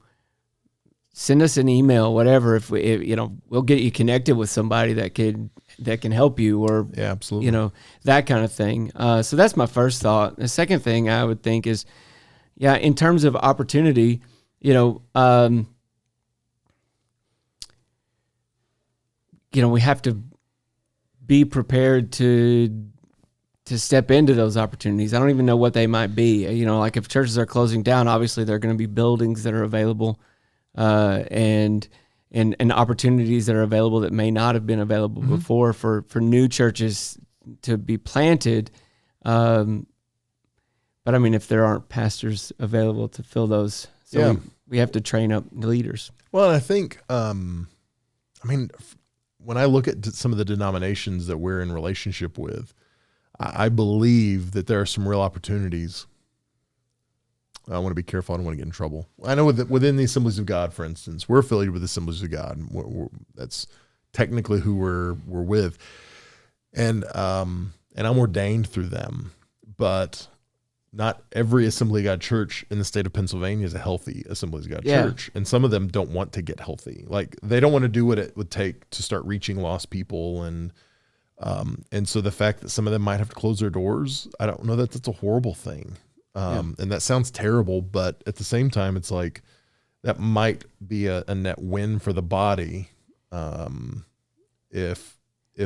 send us an email, whatever, if we'll get you connected with somebody that can help you, or, yeah, absolutely. That kind of thing. So that's my first thought. The second thing I would think is, in terms of opportunity, we have to be prepared to step into those opportunities. I don't even know what they might be. Like if churches are closing down, obviously there are going to be buildings that are available, and opportunities that are available that may not have been available before for new churches to be planted. But if there aren't pastors available to fill those, we have to train up the leaders. Well, I think, when I look at some of the denominations that we're in relationship with, I believe that there are some real opportunities. I want to be careful. I don't want to get in trouble. I know within the Assemblies of God, for instance, we're affiliated with the Assemblies of God. That's technically who we're with. And I'm ordained through them, but not every Assembly of God church in the state of Pennsylvania is a healthy Assemblies of God church. And some of them don't want to get healthy. Like, they don't want to do what it would take to start reaching lost people. And so the fact that some of them might have to close their doors, I don't know that that's a horrible thing. And that sounds terrible, but at the same time, it's like, that might be a net win for the body. If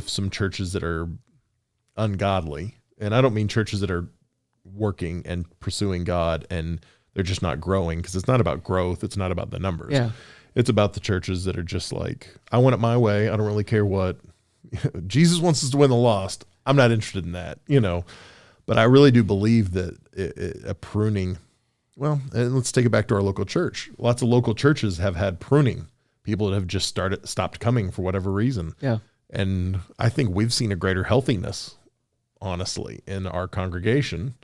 some churches that are ungodly, and I don't mean churches that are working and pursuing God and they're just not growing, because it's not about growth. It's not about the numbers. Yeah. It's about the churches that are just like, I want it my way. I don't really care what Jesus wants us to win the lost. I'm not interested in that, but I really do believe that a pruning, well, and let's take it back to our local church. Lots of local churches have had pruning, people that have just stopped coming for whatever reason. Yeah. And I think we've seen a greater healthiness, honestly, in our congregation,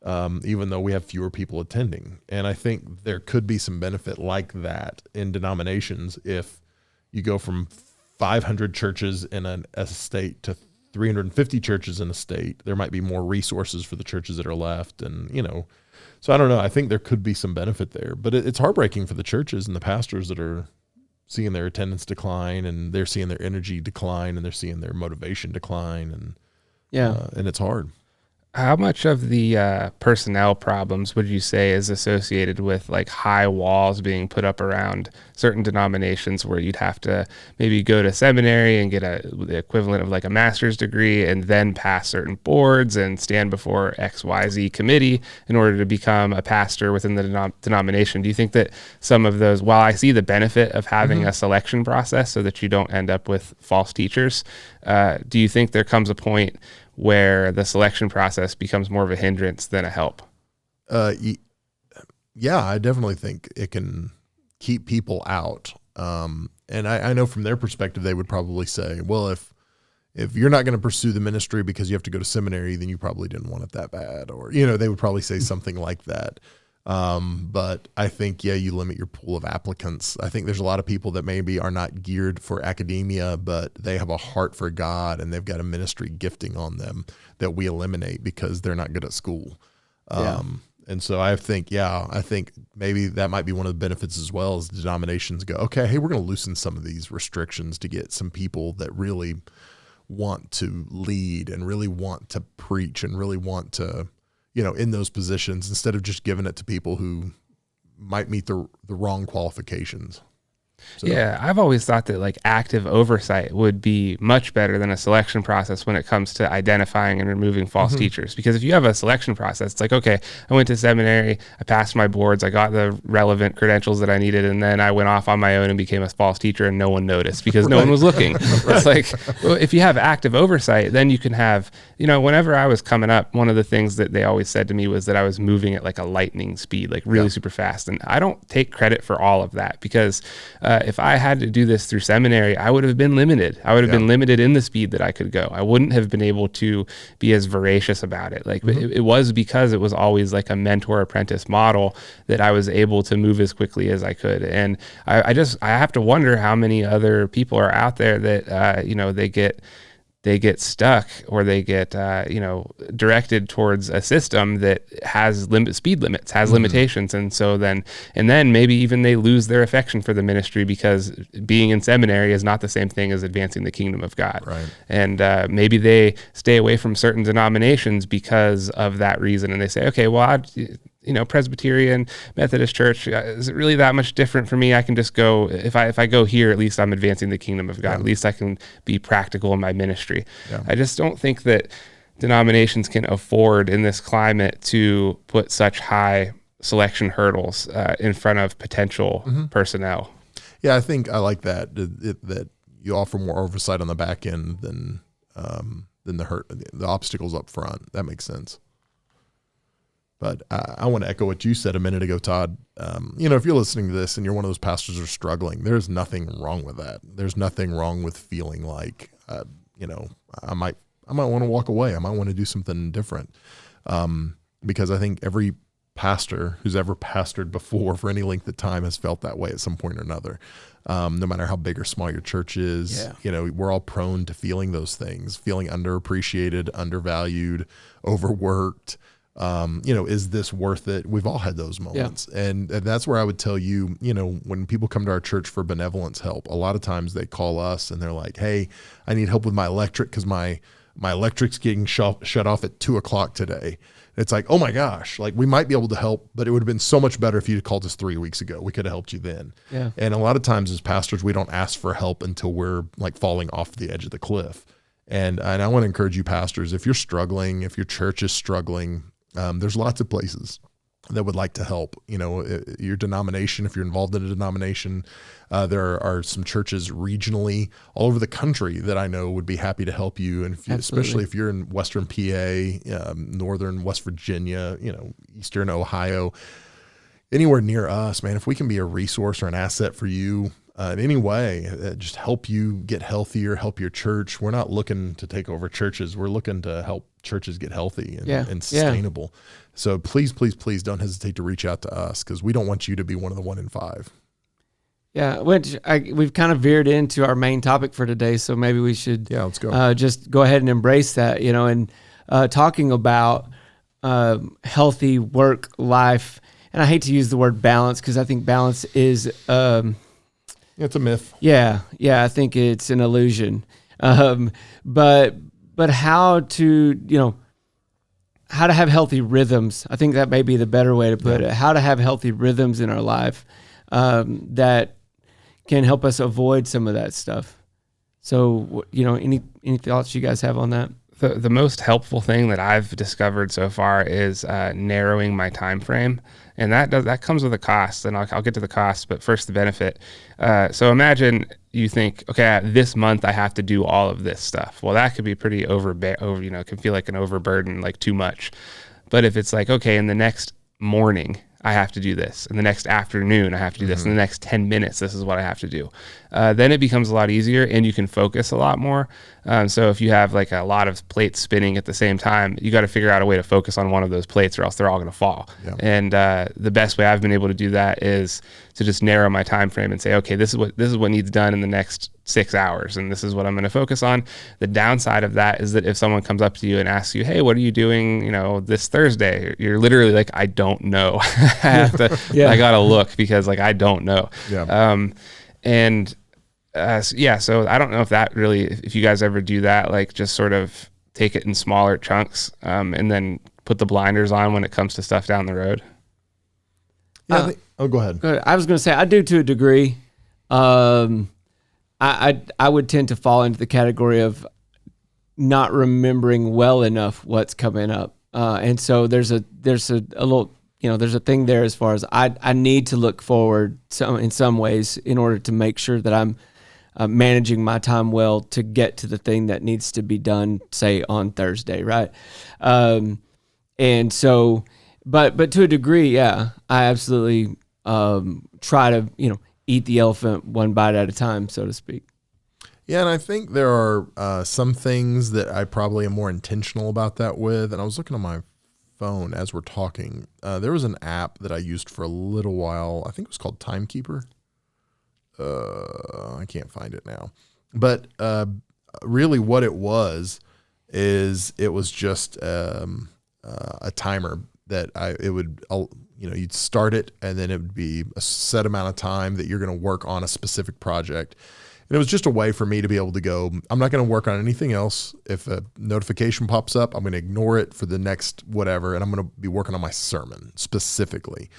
even though we have fewer people attending. And I think there could be some benefit like that in denominations. If you go from 500 churches in a state to 350 churches in a state, there might be more resources for the churches that are left. And, so I don't know. I think there could be some benefit there, but it's heartbreaking for the churches and the pastors that are seeing their attendance decline, and they're seeing their energy decline, and they're seeing their motivation decline. And and it's hard. How much of the personnel problems would you say is associated with like high walls being put up around certain denominations where you'd have to maybe go to seminary and get the equivalent of like a master's degree and then pass certain boards and stand before XYZ committee in order to become a pastor within the denomination? Do you think that some of those, while I see the benefit of having a selection process so that you don't end up with false teachers, do you think there comes a point where the selection process becomes more of a hindrance than a help? Yeah, I definitely think it can keep people out. And I know from their perspective, they would probably say, well, if you're not going to pursue the ministry because you have to go to seminary, then you probably didn't want it that bad. Or, they would probably say something like that. But I think, you limit your pool of applicants. I think there's a lot of people that maybe are not geared for academia, but they have a heart for God and they've got a ministry gifting on them that we eliminate because they're not good at school. And so I think maybe that might be one of the benefits as well, as denominations go, okay, hey, we're going to loosen some of these restrictions to get some people that really want to lead and really want to preach and really want to, in those positions, instead of just giving it to people who might meet the wrong qualifications. So. Yeah, I've always thought that like active oversight would be much better than a selection process when it comes to identifying and removing false teachers. Because if you have a selection process, it's like, okay, I went to seminary, I passed my boards, I got the relevant credentials that I needed, and then I went off on my own and became a false teacher and no one noticed because no one was looking. It's like, well, if you have active oversight, then you can have, whenever I was coming up, one of the things that they always said to me was that I was moving at like a lightning speed, like really super fast. And I don't take credit for all of that because if I had to do this through seminary, I would have been limited. I would have been limited in the speed that I could go. I wouldn't have been able to be as voracious about it. Like it was because it was always like a mentor apprentice model that I was able to move as quickly as I could. And I have to wonder how many other people are out there that, they get stuck or they get, directed towards a system that has speed limits, has limitations. And so then maybe even they lose their affection for the ministry because being in seminary is not the same thing as advancing the kingdom of God. Right. And maybe they stay away from certain denominations because of that reason. And they say, okay, well, Presbyterian, Methodist Church, is it really that much different for me? I can just go, if I go here, at least I'm advancing the kingdom of God. At least I can be practical in my ministry. Yeah. I just don't think that denominations can afford in this climate to put such high selection hurdles in front of potential personnel. Yeah, I think I like that you offer more oversight on the back end than the obstacles up front. That makes sense. But I want to echo what you said a minute ago, Todd. If you're listening to this and you're one of those pastors who are struggling, there's nothing wrong with that. There's nothing wrong with feeling like, I might want to walk away. I might want to do something different. Because I think every pastor who's ever pastored before for any length of time has felt that way at some point or another. No matter how big or small your church is, we're all prone to feeling those things, feeling underappreciated, undervalued, overworked. Is this worth it? We've all had those moments. Yeah. And that's where I would tell you, when people come to our church for benevolence help, a lot of times they call us and they're like, hey, I need help with my electric because my electric's getting shut off at 2:00 today. It's like, oh my gosh, like we might be able to help, but it would have been so much better if you'd called us 3 weeks ago. We could have helped you then. Yeah. And a lot of times as pastors, we don't ask for help until we're like falling off the edge of the cliff. And I want to encourage you pastors, if you're struggling, if your church is struggling, there's lots of places that would like to help. Your denomination, if you're involved in a denomination, there are some churches regionally all over the country that I know would be happy to help you. And especially if you're in Western PA, Northern West Virginia, Eastern Ohio, anywhere near us, man, if we can be a resource or an asset for you in any way, just help you get healthier, help your church. We're not looking to take over churches. We're looking to help churches get healthy and sustainable. Yeah. So please, please, please don't hesitate to reach out to us because we don't want you to be one of the 1 in 5. Yeah, we've kind of veered into our main topic for today, so maybe we should let's go. Just go ahead and embrace that, and talking about healthy work life. And I hate to use the word balance because I think balance is it's a myth. Yeah, I think it's an illusion. But how to how to have healthy rhythms. I think that may be the better way to put it. How to have healthy rhythms in our life that can help us avoid some of that stuff. So, any thoughts you guys have on that? The most helpful thing that I've discovered so far is narrowing my time frame, and that comes with a cost. And I'll get to the cost, but first the benefit. So imagine you think, okay, this month I have to do all of this stuff. Well, that could be pretty it can feel like an overburden, like too much. But if it's like, okay, in the next morning I have to do this, in the next afternoon I have to do this, in the next 10 minutes this is what I have to do, then it becomes a lot easier and you can focus a lot more. So if you have like a lot of plates spinning at the same time, you got to figure out a way to focus on one of those plates or else they're all going to fall. Yeah. And the best way I've been able to do that is to just narrow my time frame and say, okay, this is what needs done in the next 6 hours, and this is what I'm going to focus on. The downside of that is that if someone comes up to you and asks you, hey, what are you doing, this Thursday? You're literally like, I don't know. I got to look because like, I don't know. Yeah. So I don't know if you guys ever do that, like just sort of take it in smaller chunks and then put the blinders on when it comes to stuff down the road. Yeah. Go ahead. I was going to say I do to a degree. I would tend to fall into the category of not remembering well enough what's coming up. And so there's a little, there's a thing there as far as I need to look forward in some ways in order to make sure that I'm managing my time well to get to the thing that needs to be done, say on Thursday. Right. And so, but to a degree, yeah, I absolutely try to, eat the elephant one bite at a time, so to speak. Yeah, and I think there are some things that I probably am more intentional about that with. And I was looking on my phone as we're talking. There was an app that I used for a little while. I think it was called Timekeeper. I can't find it now. But really what it was just a timer that you'd start it and then it would be a set amount of time that you're going to work on a specific project. And it was just a way for me to be able to go, I'm not going to work on anything else. If a notification pops up, I'm going to ignore it for the next whatever. And I'm going to be working on my sermon specifically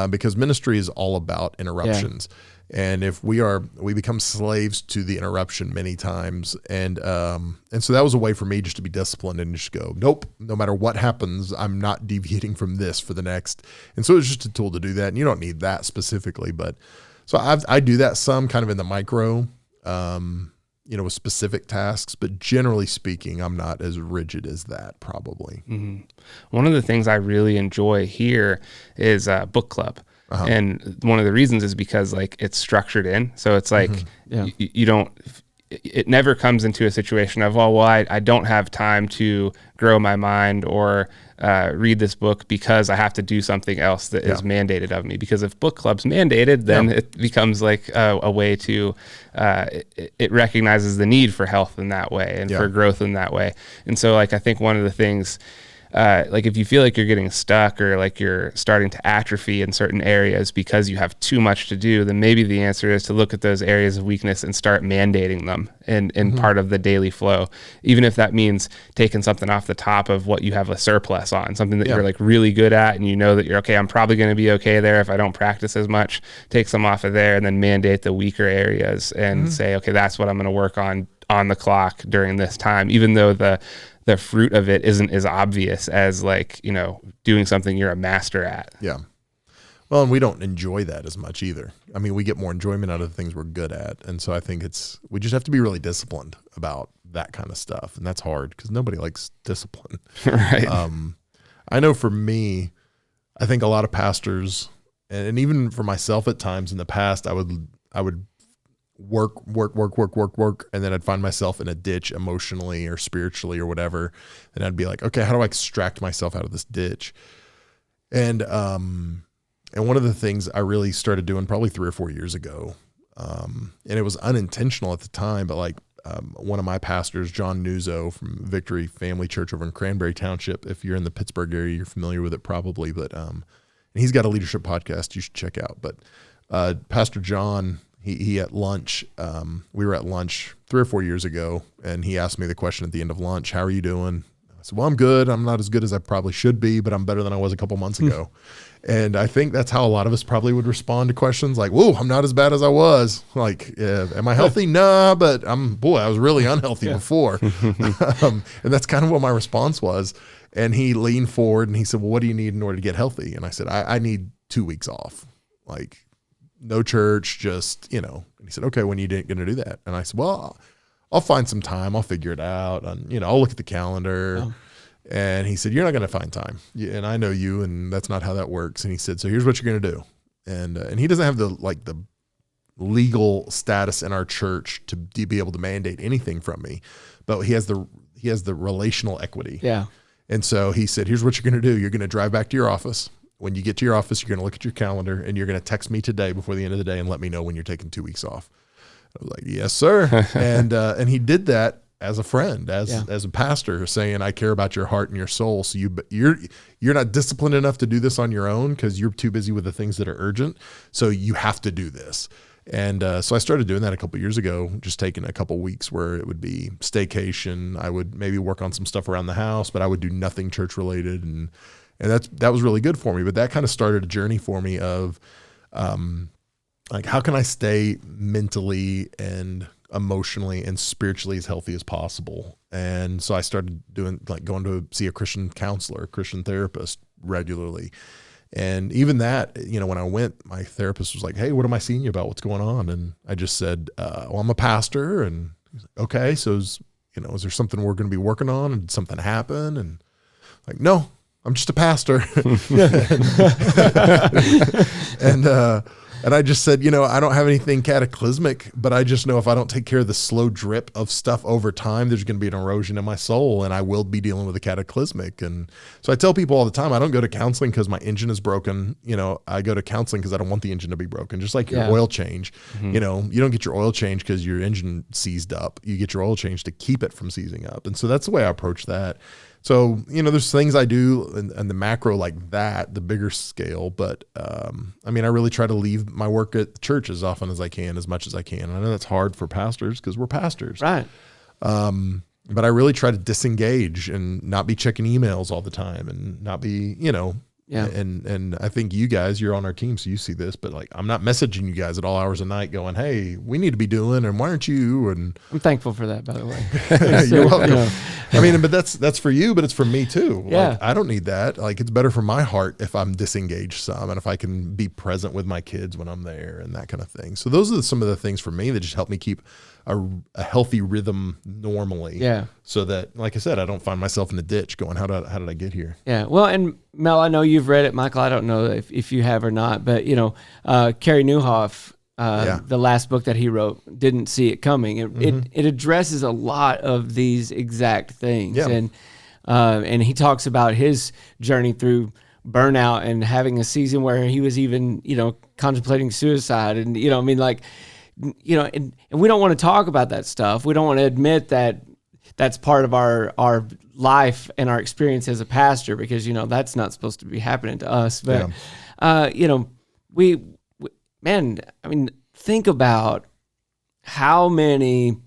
because ministry is all about interruptions. Yeah. And if we become slaves to the interruption many times. And so that was a way for me just to be disciplined and just go, nope, no matter what happens, I'm not deviating from this for the next. And so it was just a tool to do that. And you don't need that specifically, but so I do that some kind of in the micro. with specific tasks, but generally speaking, I'm not as rigid as that probably. Mm-hmm. One of the things I really enjoy here is book club. And one of the reasons is because like it's structured in. So it's like you don't, it never comes into a situation of, oh, well, I don't have time to grow my mind or read this book because I have to do something else that is mandated of me. Because if book club's mandated, then it becomes like a way to, it recognizes the need for health in that way and for growth in that way. And so like, I think one of the things, like if you feel like you're getting stuck or like you're starting to atrophy in certain areas because you have too much to do, then maybe the answer is to look at those areas of weakness and start mandating them in part of the daily flow. Even if that means taking something off the top of what you have a surplus on, something that you're like really good at and you know that you're okay, I'm probably going to be okay there if I don't practice as much, take some off of there and then mandate the weaker areas and say, okay, that's what I'm going to work on the clock during this time, even though the fruit of it isn't as obvious as like, doing something you're a master at. Yeah. Well, and we don't enjoy that as much either. I mean, we get more enjoyment out of the things we're good at. And so I think we just have to be really disciplined about that kind of stuff. And that's hard because nobody likes discipline. Right. I know for me, I think a lot of pastors, and even for myself at times in the past, I would work, and then I'd find myself in a ditch emotionally or spiritually or whatever, and I'd be like, okay, how do I extract myself out of this ditch? And one of the things I really started doing probably 3 or 4 years ago, and it was unintentional at the time, but like one of my pastors, John Nuzzo from Victory Family Church over in Cranberry Township, if you're in the Pittsburgh area, you're familiar with it probably, but and he's got a leadership podcast you should check out. But Pastor John, he at lunch, we were at lunch 3 or 4 years ago, and he asked me the question at the end of lunch, how are you doing? I said, well, I'm good. I'm not as good as I probably should be, but I'm better than I was a couple months ago. And I think that's how a lot of us probably would respond to questions like, whoa, I'm not as bad as I was. Like, am I healthy? Nah, but I was really unhealthy before. And that's kind of what my response was. And he leaned forward and he said, well, what do you need in order to get healthy? And I said, I need 2 weeks off. Like, no church, just, and he said, okay, when are you going to do that? And I said, well, I'll find some time. I'll figure it out. And, I'll look at the calendar. Oh. And he said, you're not going to find time. And I know you, and that's not how that works. And he said, so here's what you're going to do. And he doesn't have the legal status in our church to be able to mandate anything from me, but he has the relational equity. Yeah. And so he said, here's what you're going to do. You're going to drive back to your office. When you get to your office, you're going to look at your calendar and you're going to text me today before the end of the day and let me know when you're taking 2 weeks off. I was like, yes, sir. And he did that as a friend, as a pastor, saying, I care about your heart and your soul. So you're not disciplined enough to do this on your own because you're too busy with the things that are urgent. So you have to do this. And so I started doing that a couple of years ago, just taking a couple of weeks where it would be staycation. I would maybe work on some stuff around the house, but I would do nothing church related. And that was really good for me. But that kind of started a journey for me of like, how can I stay mentally and emotionally and spiritually as healthy as possible? And so I started going to see a Christian counselor, a Christian therapist regularly. And even that, when I went, my therapist was like, hey, what am I seeing you about? What's going on? And I just said, well, I'm a pastor. And he's like, okay, so is there something we're going to be working on? And did something happen? And like, no, I'm just a pastor. And I just said, I don't have anything cataclysmic, but I just know if I don't take care of the slow drip of stuff over time, there's going to be an erosion in my soul and I will be dealing with a cataclysmic. And so I tell people all the time, I don't go to counseling because my engine is broken. I go to counseling because I don't want the engine to be broken. Just like your oil change, you don't get your oil change because your engine seized up. You get your oil change to keep it from seizing up. And so that's the way I approach that. So, there's things I do in the macro like that, the bigger scale. But, I really try to leave my work at the church as often as I can, as much as I can. And I know that's hard for pastors because we're pastors. Right. But I really try to disengage and not be checking emails all the time and not be, and I think you guys, you're on our team, so you see this, but like, I'm not messaging you guys at all hours of night going, hey, we need to be doing, and why aren't you? And I'm thankful for that, by the way. You're welcome. But that's for you, but it's for me too. Yeah. Like, I don't need that. Like, it's better for my heart if I'm disengaged some and if I can be present with my kids when I'm there and that kind of thing. So those are some of the things for me that just help me keep a healthy rhythm normally. Yeah. So that, like I said, I don't find myself in a ditch going, how did I get here? Yeah. Well, and Mel, I know you've read it. Michael, I don't know if you have or not, but Carey Nieuwhof, the last book that he wrote, didn't see it coming. It addresses a lot of these exact things. Yeah. And he talks about his journey through burnout and having a season where he was even, contemplating suicide. And, and we don't want to talk about that stuff. We don't want to admit that that's part of our life and our experience as a pastor, because, that's not supposed to be happening to us. But, think about how many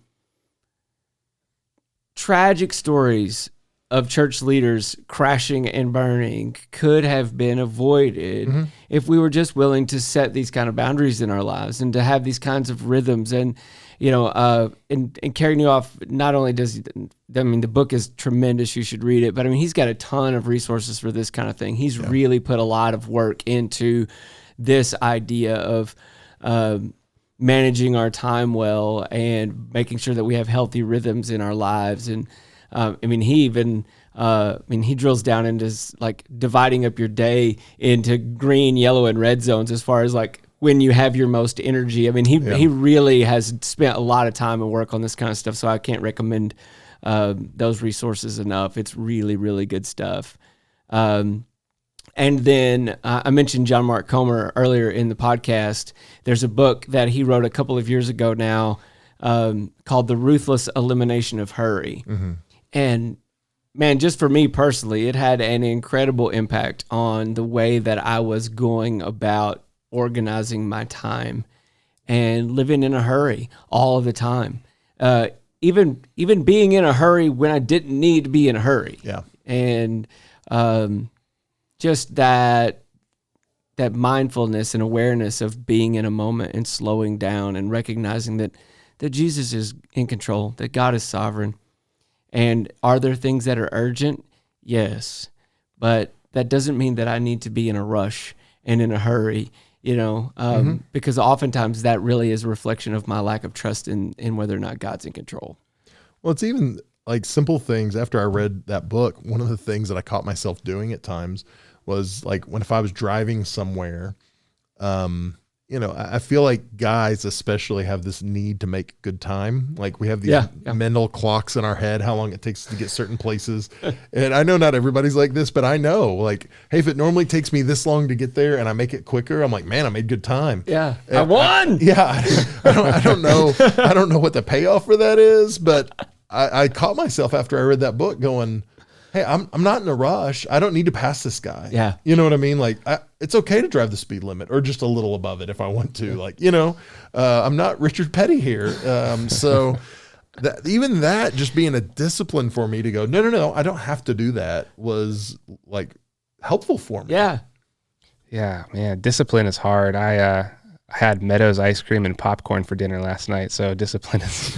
tragic stories of church leaders crashing and burning could have been avoided if we were just willing to set these kind of boundaries in our lives and to have these kinds of rhythms. And, and Carey Nieuwhof, not only does the book is tremendous, you should read it, but he's got a ton of resources for this kind of thing. He's really put a lot of work into this idea of managing our time well and making sure that we have healthy rhythms in our lives. And he drills down into like dividing up your day into green, yellow, and red zones as far as like when you have your most energy. He really has spent a lot of time and work on this kind of stuff. So I can't recommend those resources enough. It's really, really good stuff. And then I mentioned John Mark Comer earlier in the podcast. There's a book that he wrote a couple of years ago now called The Ruthless Elimination of Hurry. And man, just for me personally, it had an incredible impact on the way that I was going about organizing my time and living in a hurry all of the time. Even being in a hurry when I didn't need to be in a hurry. Yeah. And just that mindfulness and awareness of being in a moment and slowing down and recognizing that Jesus is in control, that God is sovereign. And are there things that are urgent? Yes. But that doesn't mean that I need to be in a rush and in a hurry, because oftentimes that really is a reflection of my lack of trust in whether or not God's in control. Well, it's even like simple things. After I read that book, one of the things that I caught myself doing at times was like if I was driving somewhere, I feel like guys especially have this need to make good time. Like we have these mental clocks in our head, how long it takes to get certain places. And I know not everybody's like this, but I know like, hey, if it normally takes me this long to get there and I make it quicker, I'm like, man, I made good time. Yeah. And I won. I don't know. I don't know what the payoff for that is, but I caught myself after I read that book going, hey, I'm not in a rush. I don't need to pass this guy. Yeah. You know what I mean? Like it's okay to drive the speed limit or just a little above it if I want to. Like, I'm not Richard Petty here. So even that just being a discipline for me to go, no, I don't have to do that was like helpful for me. Yeah. Yeah, man. Discipline is hard. I had Meadows ice cream and popcorn for dinner last night, so discipline is...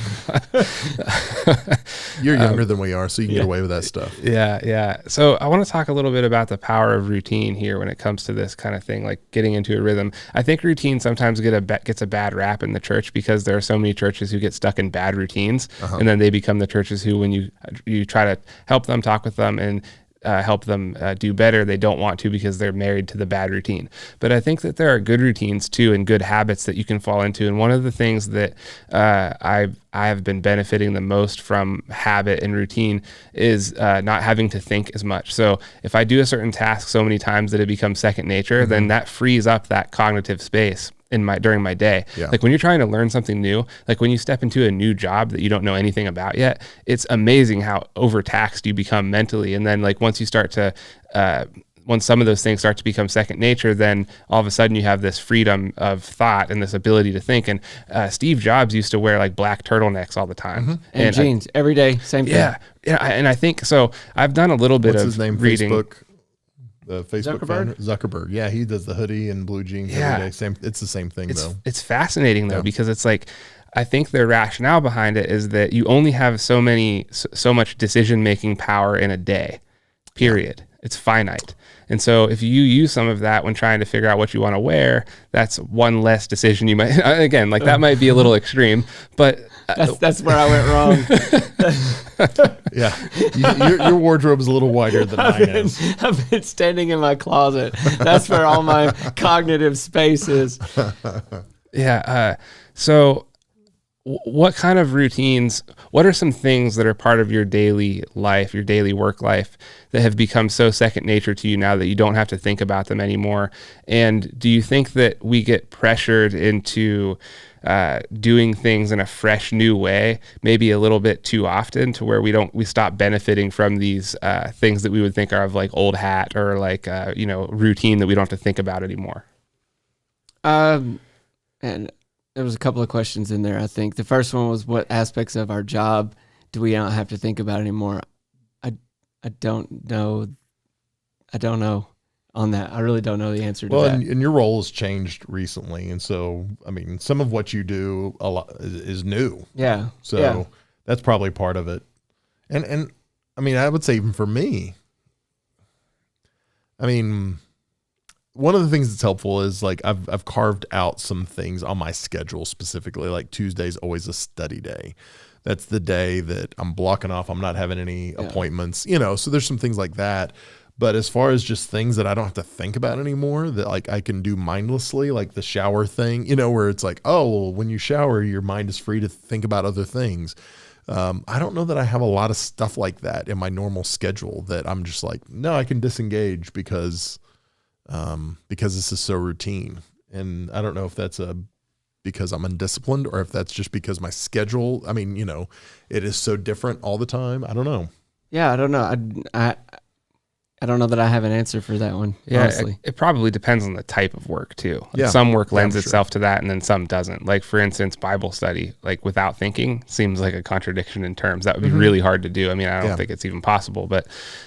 You're younger than we are, so you can get away with that stuff. Yeah. So I want to talk a little bit about the power of routine here when it comes to this kind of thing, like getting into a rhythm. I think routine sometimes gets a bad rap in the church because there are so many churches who get stuck in bad routines, and then they become the churches who, when you try to help them, talk with them, and help them do better, they don't want to because they're married to the bad routine. But I think that there are good routines too and good habits that you can fall into. And one of the things that I have been benefiting the most from habit and routine is not having to think as much. So if I do a certain task so many times that it becomes second nature, then that frees up that cognitive space during my day. Yeah. Like when you're trying to learn something new, like when you step into a new job that you don't know anything about yet, it's amazing how overtaxed you become mentally. And then like once you start to, once some of those things start to become second nature, then all of a sudden you have this freedom of thought and this ability to think. And Steve Jobs used to wear like black turtleneck all the time. And jeans every day, same thing. Yeah. And I think, so I've done a little bit of reading. Facebook? The Facebook founder, Zuckerberg. Yeah, he does the hoodie and blue jeans every day. It's the same thing though. It's fascinating though, because it's like, I think their rationale behind it is that you only have so much decision-making power in a day, period. it's finite. And so if you use some of that when trying to figure out what you want to wear, that's one less decision you might, again, like that might be a little extreme, but that's where I went wrong. Yeah. Your wardrobe is a little wider than mine is. I've been standing in my closet. That's where all my cognitive space is. Yeah. So what kind of routines, what are some things that are part of your daily life, your daily work life that have become so second nature to you now that you don't have to think about them anymore? And do you think that we get pressured into doing things in a fresh new way, maybe a little bit too often, to where we stop benefiting from these things that we would think are of like old hat or like, routine that we don't have to think about anymore? And there was a couple of questions in there. I think the first one was, what aspects of our job do we not have to think about anymore? I don't know. I don't know on that. I really don't know the answer to that. And your role has changed recently. And so, I mean, some of what you do a lot is new. Yeah. So that's probably part of it. And I mean, I would say even for me, I mean, one of the things that's helpful is like I've carved out some things on my schedule specifically. Like Tuesday's always a study day. That's the day that I'm blocking off. I'm not having any appointments, so there's some things like that. But as far as just things that I don't have to think about anymore, that like I can do mindlessly, like the shower thing, where it's like, oh, well, when you shower, your mind is free to think about other things. I don't know that I have a lot of stuff like that in my normal schedule that I'm just like, no, I can disengage because this is so routine. And I don't know if that's because I'm undisciplined or if that's just because my schedule, I mean, it is so different all the time. I don't know. Yeah, I don't know. I don't know that I have an answer for that one. Yeah, honestly. it probably depends on the type of work too. Yeah. Some work lends itself to that and then some doesn't. Like for instance, Bible study, like without thinking, seems like a contradiction in terms. That would be really hard to do. I mean, I don't think it's even possible, but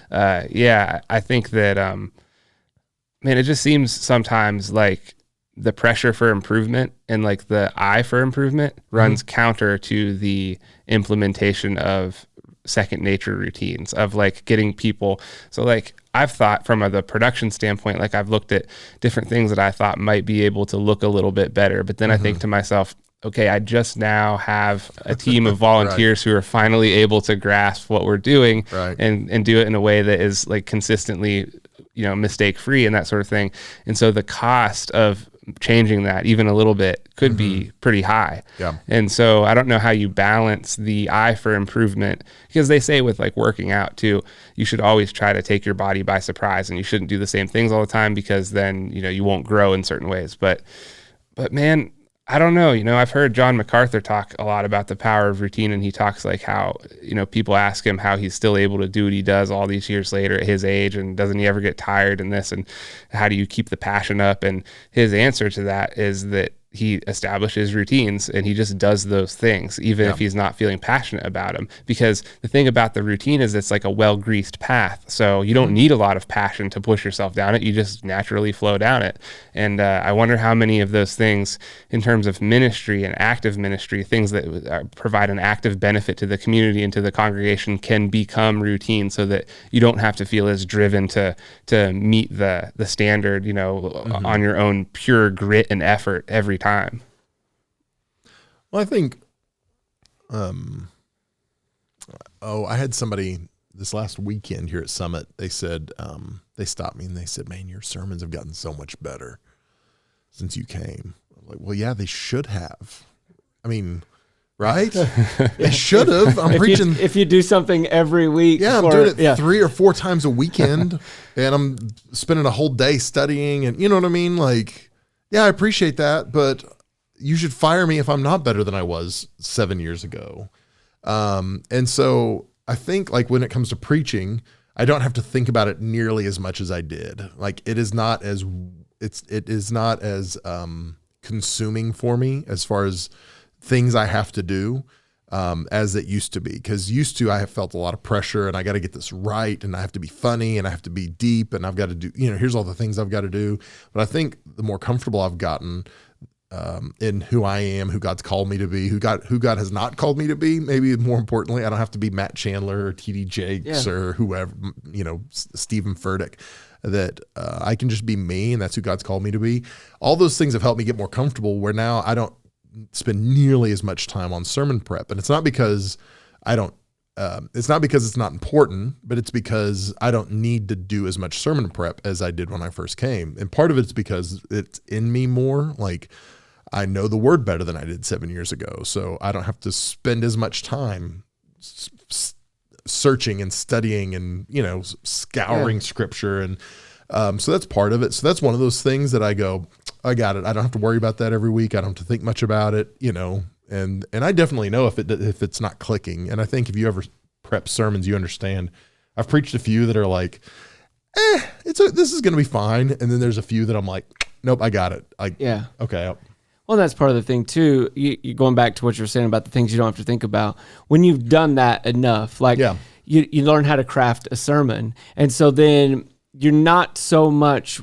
I think that, man, it just seems sometimes like the pressure for improvement and like the eye for improvement runs counter to the implementation of second nature routines of like getting people. So like I've thought from the production standpoint, like I've looked at different things that I thought might be able to look a little bit better. But then I think to myself, okay, I just now have a team of volunteers who are finally able to grasp what we're doing and do it in a way that is like consistently, mistake free and that sort of thing. And so the cost of changing that even a little bit could be pretty high. Yeah. And so I don't know how you balance the eye for improvement, because they say with like working out too, you should always try to take your body by surprise and you shouldn't do the same things all the time, because then, you won't grow in certain ways. But man, I don't know. I've heard John MacArthur talk a lot about the power of routine, and he talks like how, people ask him how he's still able to do what he does all these years later at his age, and doesn't he ever get tired and this, and how do you keep the passion up? And his answer to that is that he establishes routines and he just does those things, even if he's not feeling passionate about them. Because the thing about the routine is it's like a well-greased path. So you don't need a lot of passion to push yourself down it. You just naturally flow down it. And I wonder how many of those things in terms of ministry and active ministry, things that provide an active benefit to the community and to the congregation, can become routine so that you don't have to feel as driven to meet the standard, on your own pure grit and effort every time. Well, I think, I had somebody this last weekend here at Summit. They said, they stopped me and they said, man, your sermons have gotten so much better since you came. I was like, well, yeah, they should have. I mean, right? They should have. I'm preaching. If you do something every week. Yeah, I'm doing it 3 or 4 times a weekend and I'm spending a whole day studying, and you know what I mean? Like, yeah, I appreciate that, but you should fire me if I'm not better than I was 7 years ago. And so I think like when it comes to preaching, I don't have to think about it nearly as much as I did. Like it is not as consuming for me as far as things I have to do as it used to be. Because used to I have felt a lot of pressure and I got to get this right and I have to be funny and I have to be deep and I've got to do, here's all the things I've got to do. But I think the more comfortable I've gotten, in who I am, who God's called me to be, who God has not called me to be. Maybe more importantly, I don't have to be Matt Chandler or TD Jakes or whoever, Stephen Furtick. That I can just be me, and that's who God's called me to be. All those things have helped me get more comfortable, where now I don't spend nearly as much time on sermon prep. And it's not because it's not important, but it's because I don't need to do as much sermon prep as I did when I first came. And part of it's because it's in me more. Like, I know the word better than I did 7 years ago. So I don't have to spend as much time searching and studying and, scouring scripture. And so that's part of it. So that's one of those things that I go, I got it. I don't have to worry about that every week. I don't have to think much about it, and I definitely know if it's not clicking. And I think if you ever prep sermons, you understand. I've preached a few that are like, this is going to be fine. And then there's a few that I'm like, nope, I got it. Okay. Well, that's part of the thing too. You going back to what you're saying about the things you don't have to think about. When you've done that enough, you learn how to craft a sermon. And so then you're not so much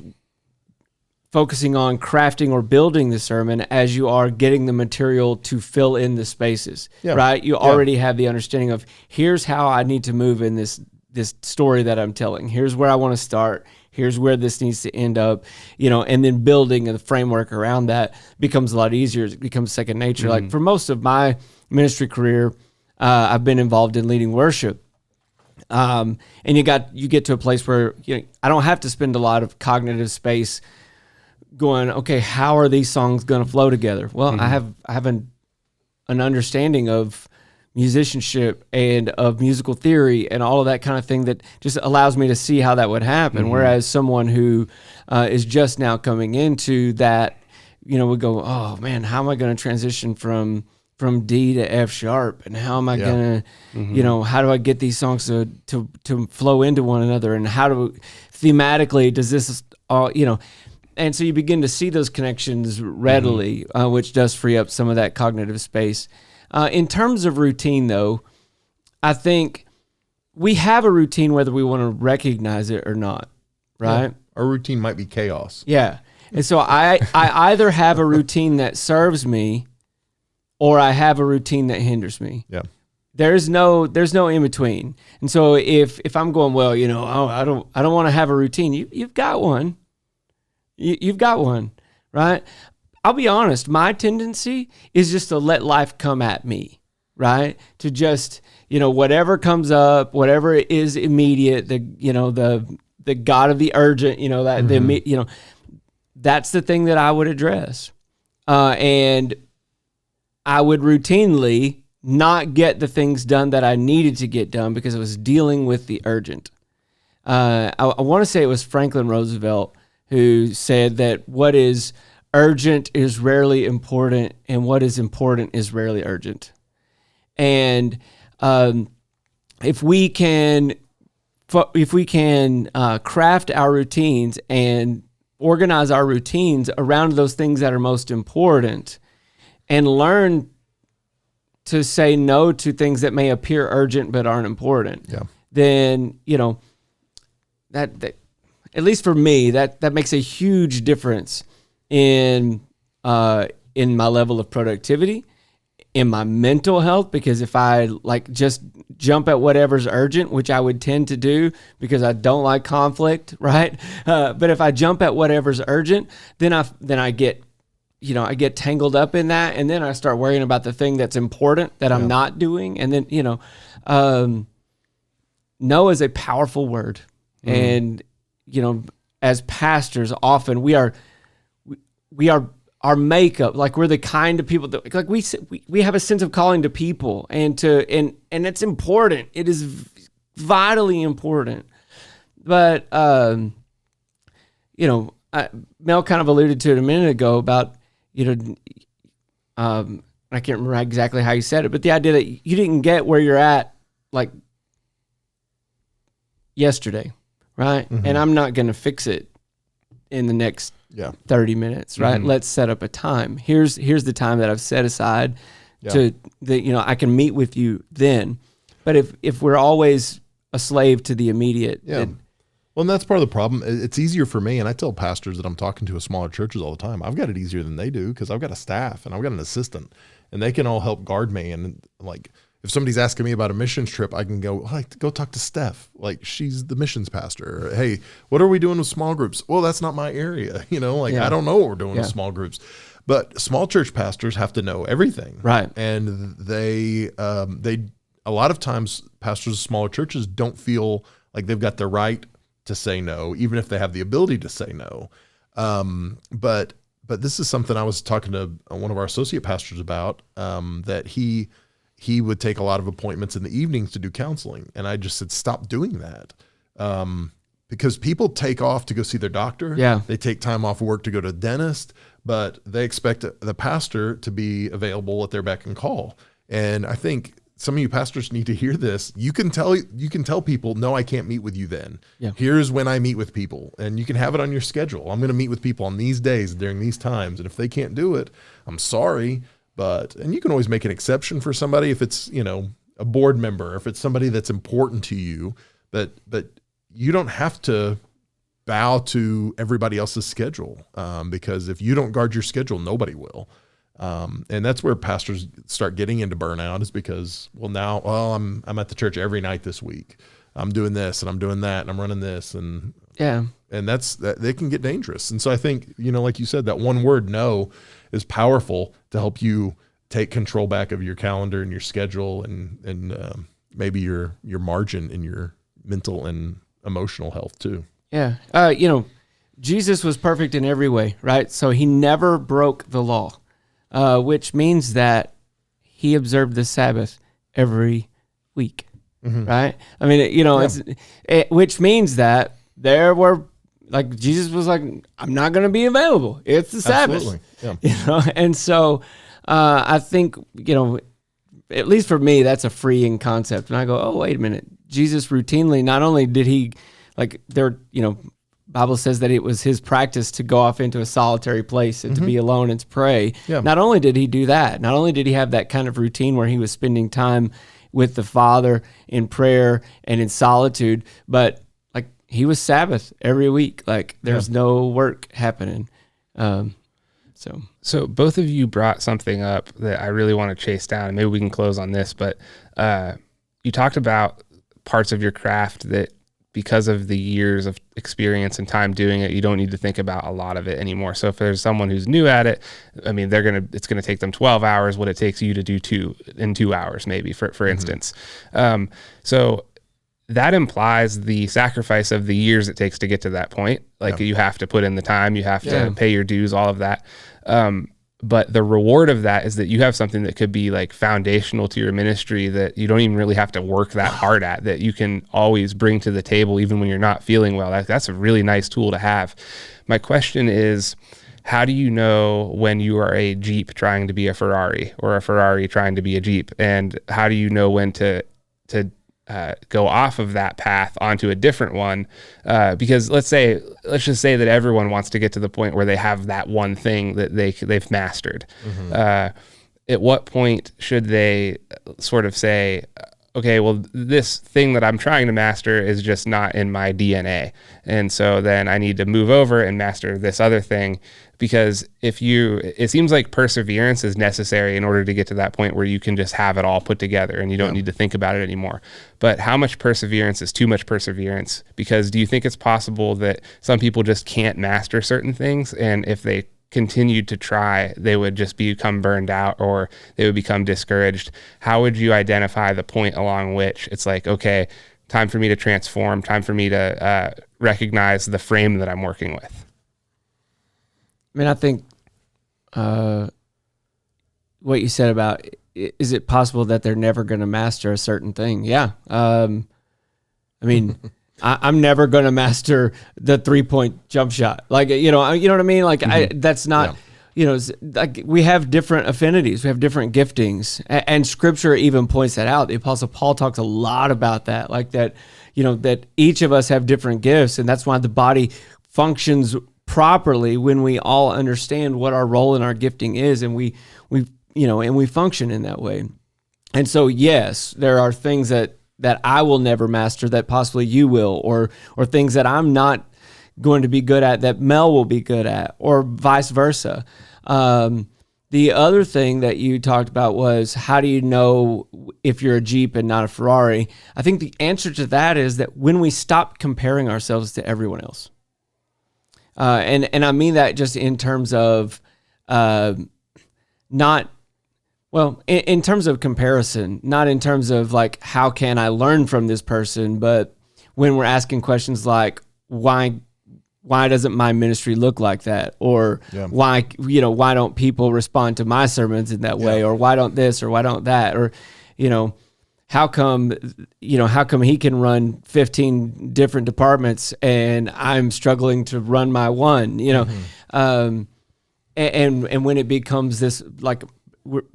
focusing on crafting or building the sermon as you are getting the material to fill in the spaces, right? You already have the understanding of, here's how I need to move in this story that I'm telling. Here's where I want to start. Here's where this needs to end up, and then building the framework around that becomes a lot easier. It becomes second nature. Like, for most of my ministry career, I've been involved in leading worship. And you get to a place where I don't have to spend a lot of cognitive space going, okay, how are these songs going to flow together? Well, I have an understanding of musicianship and of musical theory and all of that kind of thing that just allows me to see how that would happen. Whereas someone who is just now coming into that, would go, oh man, how am I going to transition from D to F sharp, and how am I going to, how do I get these songs to flow into one another, and thematically does this all, and so you begin to see those connections readily, which does free up some of that cognitive space. In terms of routine, though, I think we have a routine whether we want to recognize it or not, right? Yeah. Our routine might be chaos. Yeah. And so I either have a routine that serves me, or I have a routine that hinders me. Yeah. There's no in between. And so if I'm going, well, I don't want to have a routine, you've got one. You've got one, right? I'll be honest, my tendency is just to let life come at me, right? To just, whatever comes up, whatever is immediate, the God of the urgent, that's the thing that I would address. And I would routinely not get the things done that I needed to get done because I was dealing with the urgent. I want to say it was Franklin Roosevelt who said that what is urgent is rarely important, and what is important is rarely urgent. And if we can craft our routines and organize our routines around those things that are most important, and learn to say no to things that may appear urgent but aren't important, then that at least for me, that makes a huge difference in my level of productivity, in my mental health, because if I just jump at whatever's urgent, which I would tend to do because I don't like conflict, right? But if I jump at whatever's urgent, then I get tangled up in that, and then I start worrying about the thing that's important that I'm not doing, and then no is a powerful word, and as pastors, often we are our makeup, we're the kind of people that we have a sense of calling to people, and it's important. It is vitally important. But Mel kind of alluded to it a minute ago about I can't remember exactly how you said it, but the idea that you didn't get where you're at yesterday, right? And I'm not going to fix it in the next 30 minutes, right? Let's set up a time. Here's the time that I've set aside to I can meet with you then. But if we're always a slave to the immediate, Well, and that's part of the problem. It's easier for me, and I tell pastors that I'm talking to smaller churches all the time, I've got it easier than they do because I've got a staff and I've got an assistant, and they can all help guard me. And like, if somebody's asking me about a missions trip, I can go, go talk to Steph. Like, she's the missions pastor. Or, hey, what are we doing with small groups? Well, that's not my area. I don't know what we're doing with small groups. But small church pastors have to know everything. Right. And they a lot of times pastors of smaller churches don't feel like they've got the right to say no, even if they have the ability to say no. But this is something I was talking to one of our associate pastors about, that he would take a lot of appointments in the evenings to do counseling. And I just said, stop doing that. Because people take off to go see their doctor. Yeah. They take time off work to go to the dentist, but they expect the pastor to be available at their beck and call. And I think some of you pastors need to hear this. You can tell people, no, I can't meet with you then. Yeah. Here's when I meet with people, and you can have it on your schedule. I'm going to meet with people on these days during these times. And if they can't do it, I'm sorry, and you can always make an exception for somebody if it's, a board member, if it's somebody that's important to you, but you don't have to bow to everybody else's schedule, because if you don't guard your schedule, nobody will. And that's where pastors start getting into burnout, is because, I'm at the church every night this week. I'm doing this and I'm doing that and I'm running this, and that they can get dangerous. And so I think, like you said, that one word, no, is powerful to help you take control back of your calendar and your schedule and maybe your margin in your mental and emotional health too. Yeah. Jesus was perfect in every way, right? So he never broke the law. Which means that he observed the Sabbath every week, right? I mean, which means that there were, like, Jesus was like, I'm not going to be available. It's the Sabbath. Yeah. And so I think, at least for me, that's a freeing concept. And I go, oh, wait a minute. Jesus routinely, not only did he, Bible says that it was his practice to go off into a solitary place and to be alone and to pray. Yeah. Not only did he do that, not only did he have that kind of routine where he was spending time with the Father in prayer and in solitude, but like, he was Sabbath every week. Like, there's no work happening. So both of you brought something up that I really want to chase down, and maybe we can close on this, but you talked about parts of your craft that, because of the years of experience and time doing it, you don't need to think about a lot of it anymore. So if there's someone who's new at it, I mean, it's going to take them 12 hours what it takes you to do 2 hours, maybe, for instance. So that implies the sacrifice of the years it takes to get to that point. Like, you have to put in the time, you have to pay your dues, all of that. But the reward of that is that you have something that could be like foundational to your ministry that you don't even really have to work that hard at, that you can always bring to the table even when you're not feeling well. That's a really nice tool to have. My question is, how do you know when you are a Jeep trying to be a Ferrari, or a Ferrari trying to be a Jeep? And how do you know when to go off of that path onto a different one? Because let's just say that everyone wants to get to the point where they have that one thing that they've mastered. At what point should they sort of say, okay, well, this thing that I'm trying to master is just not in my DNA, and so then I need to move over and master this other thing? Because it seems like perseverance is necessary in order to get to that point where you can just have it all put together and you don't need to think about it anymore. But how much perseverance is too much perseverance? Because do you think it's possible that some people just can't master certain things, and if they continued to try, they would just become burned out, or they would become discouraged? How would you identify the point along which it's like, okay, time for me to transform, time for me to recognize the frame that I'm working with? I mean, I think what you said about, is it possible that they're never going to master a certain thing? Yeah. I mean, I'm never going to master the 3-point jump shot. Like, you know what I mean? Like, that's not, like, we have different affinities. We have different giftings. And scripture even points that out. The Apostle Paul talks a lot about that, like that, that each of us have different gifts. And that's why the body functions properly when we all understand what our role and our gifting is, and we function in that way. And so, yes, there are things that that I will never master that possibly you will, or things that I'm not going to be good at that Mel will be good at, or vice versa. The other thing that you talked about was, how do you know if you're a Jeep and not a Ferrari? I think the answer to that is that when we stop comparing ourselves to everyone else. And I mean that just in terms of in terms of comparison, not in terms of like, how can I learn from this person, but when we're asking questions like, why doesn't my ministry look like that? Or why don't people respond to my sermons in that way? Or why don't this, or why don't that? Or, how come he can run 15 different departments and I'm struggling to run my one, and when it becomes this like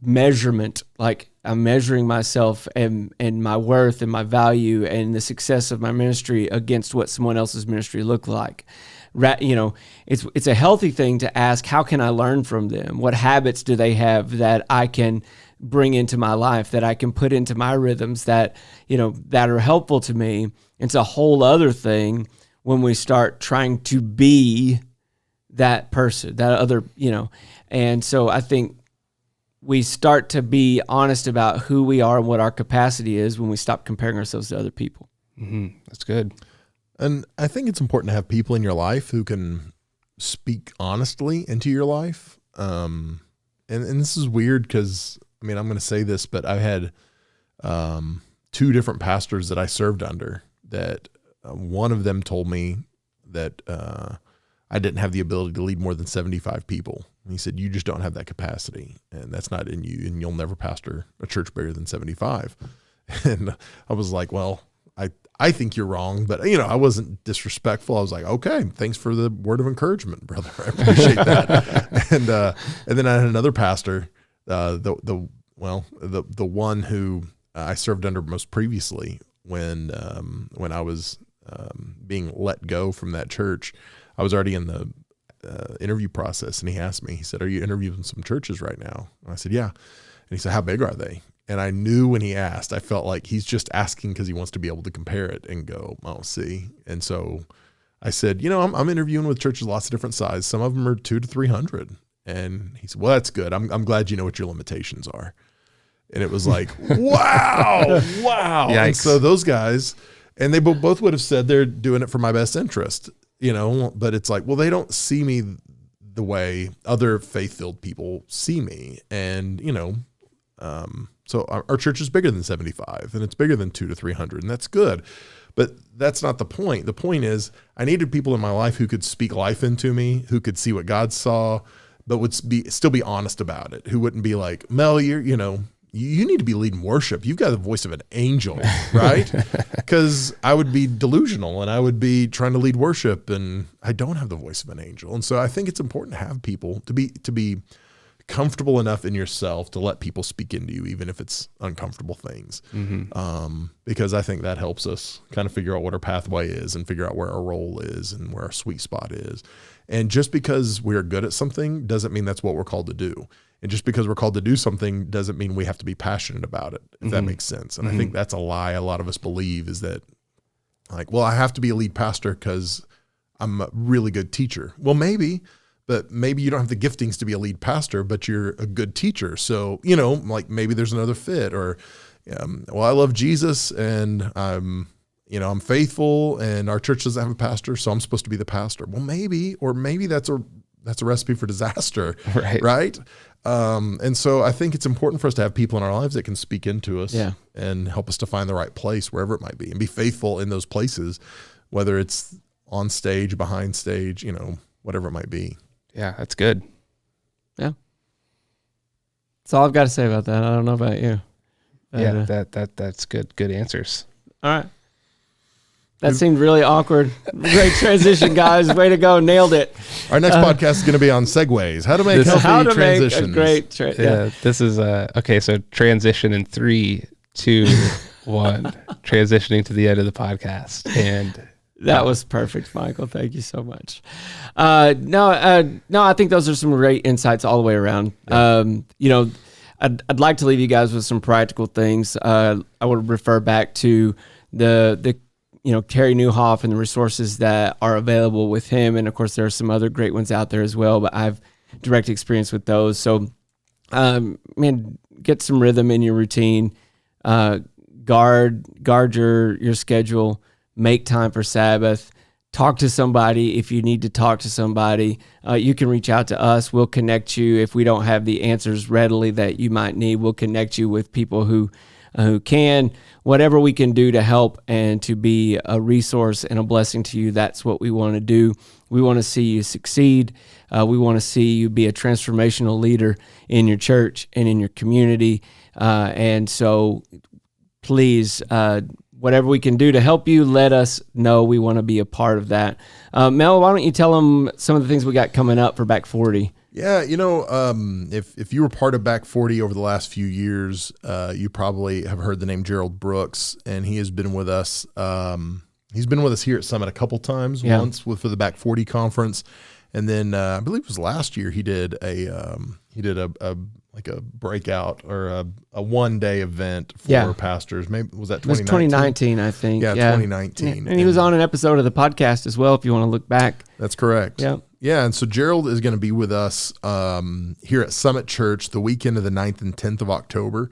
measurement, like I'm measuring myself and my worth and my value and the success of my ministry against what someone else's ministry looked like. It's a healthy thing to ask, how can I learn from them? What habits do they have that I can bring into my life, that I can put into my rhythms, that are helpful to me? It's a whole other thing when we start trying to be that person, that other, and so I think we start to be honest about who we are and what our capacity is when we stop comparing ourselves to other people. Mm-hmm. That's good. And I think it's important to have people in your life who can speak honestly into your life. And this is weird because, I'm going to say this, but I've had 2 different pastors that I served under that one of them told me that I didn't have the ability to lead more than 75 people. And he said, you just don't have that capacity, and that's not in you, and you'll never pastor a church bigger than 75. And I was like, well, I think you're wrong, but I wasn't disrespectful. I was like, okay, thanks for the word of encouragement, brother. I appreciate that. And then I had another pastor, the one who I served under most previously when I was being let go from that church. I was already in the interview process, and he asked me, he said, are you interviewing some churches right now? And I said, yeah. And he said, how big are they? And I knew when he asked, I felt like he's just asking because he wants to be able to compare it and go, oh, see. And so I said, I'm interviewing with churches, lots of different sizes. Some of them are 200 to 300. And he said, well, that's good. I'm glad you know what your limitations are. And it was like, wow. Yikes. And so those guys, and they both would have said they're doing it for my best interest, but it's like, well, they don't see me the way other faith-filled people see me. And, so our church is bigger than 75, and it's bigger than 200 to 300, and that's good. But that's not the point. The point is, I needed people in my life who could speak life into me, who could see what God saw, but would still be honest about it, who wouldn't be like, Mel, you need to be leading worship. You've got the voice of an angel, right? Because I would be delusional, and I would be trying to lead worship, and I don't have the voice of an angel. And so I think it's important to have people to be comfortable enough in yourself to let people speak into you, even if it's uncomfortable things. Mm-hmm. Because I think that helps us kind of figure out what our pathway is and figure out where our role is and where our sweet spot is. And just because we're good at something doesn't mean that's what we're called to do. And just because we're called to do something doesn't mean we have to be passionate about it, if that makes sense. And I think that's a lie a lot of us believe, is that like, well, I have to be a lead pastor because I'm a really good teacher. Well, maybe, but maybe you don't have the giftings to be a lead pastor, but you're a good teacher. So, like maybe there's another fit, or, well, I love Jesus and I'm faithful and our church doesn't have a pastor, so I'm supposed to be the pastor. Well, maybe that's a recipe for disaster. Right. And so I think it's important for us to have people in our lives that can speak into us and help us to find the right place, wherever it might be, and be faithful in those places, whether it's on stage, behind stage, whatever it might be. Yeah, that's good. Yeah. That's all I've got to say about that. I don't know about you. That's good. Good answers. All right. That seemed really awkward. Great transition, guys. Way to go. Nailed it. Our next podcast is going to be on segues. How to make healthy transitions. This is okay. So transition in 3, 2, 1. Transitioning to the end of the podcast. And that was perfect, Michael. Thank you so much. No, I think those are some great insights all the way around. Yeah. I'd like to leave you guys with some practical things. I would refer back to the Terry Newhoff and the resources that are available with him. And of course, there are some other great ones out there as well, but I've direct experience with those. So, get some rhythm in your routine, guard your schedule, make time for Sabbath, talk to somebody. If you need to talk to somebody, you can reach out to us. We'll connect you. If we don't have the answers readily that you might need, we'll connect you with people who can. Whatever we can do to help and to be a resource and a blessing to you, that's what we want to do. We want to see you succeed. We want to see you be a transformational leader in your church and in your community. And so please, whatever we can do to help you, let us know. We want to be a part of that. Mel, why don't you tell them some of the things we got coming up for Back40? Yeah, if you were part of Back40 over the last few years, you probably have heard the name Gerald Brooks, and he has been with us. He's been with us here at Summit a couple times. Yeah. Once for the Back40 conference, and then I believe it was last year he did a breakout or a 1-day event for pastors. Maybe was that 2019? It was 2019, I think. Yeah, 2019. And he was on an episode of the podcast as well, if you want to look back. That's correct. Yeah. Yeah, and so Gerald is going to be with us here at Summit Church the weekend of the 9th and 10th of October.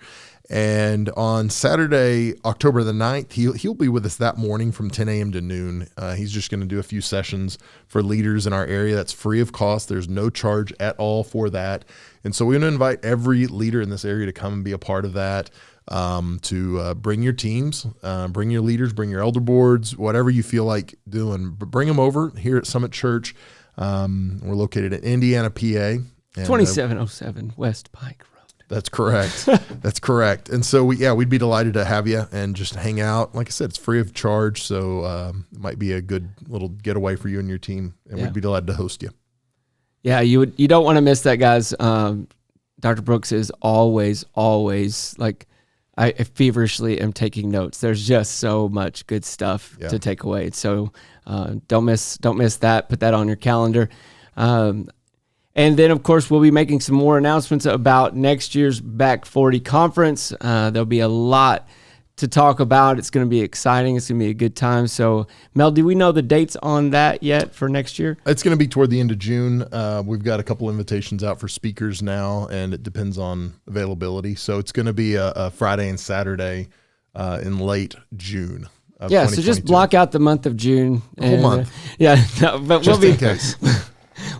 And on Saturday, October the 9th, he'll be with us that morning from 10 a.m. to noon. He's just going to do a few sessions for leaders in our area. That's free of cost. There's no charge at all for that. And so we're going to invite every leader in this area to come and be a part of that, to bring your teams, bring your leaders, bring your elder boards, whatever you feel like doing. But bring them over here at Summit Church. We're located in Indiana, PA. And, 2707 West Pike Road. That's correct. That's correct. And so we'd be delighted to have you and just hang out. Like I said, it's free of charge. So it might be a good little getaway for you and your team. And we'd be delighted to host you. Yeah, you don't want to miss that, guys. Dr. Brooks is always like, I feverishly am taking notes. There's just so much good stuff to take away. So don't miss that. Put that on your calendar. And then, of course, we'll be making some more announcements about next year's Back40 conference. There'll be a lot to talk about. It's going to be exciting. It's going to be a good time. So, Mel, do we know the dates on that yet for next year? It's going to be toward the end of June. We've got a couple invitations out for speakers now, and it depends on availability. So it's going to be a Friday and Saturday in late June. So just block out the month of June. The whole month. But just in case.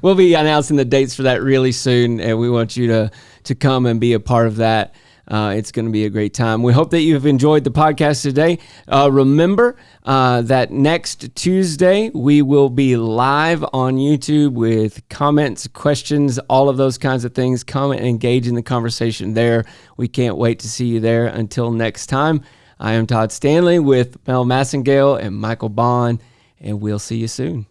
We'll be announcing the dates for that really soon, and we want you to come and be a part of that. It's going to be a great time. We hope that you've enjoyed the podcast today. Remember that next Tuesday, we will be live on YouTube with comments, questions, all of those kinds of things. Come and engage in the conversation there. We can't wait to see you there. Until next time, I am Todd Stanley with Mel Massengale and Michael Bond, and we'll see you soon.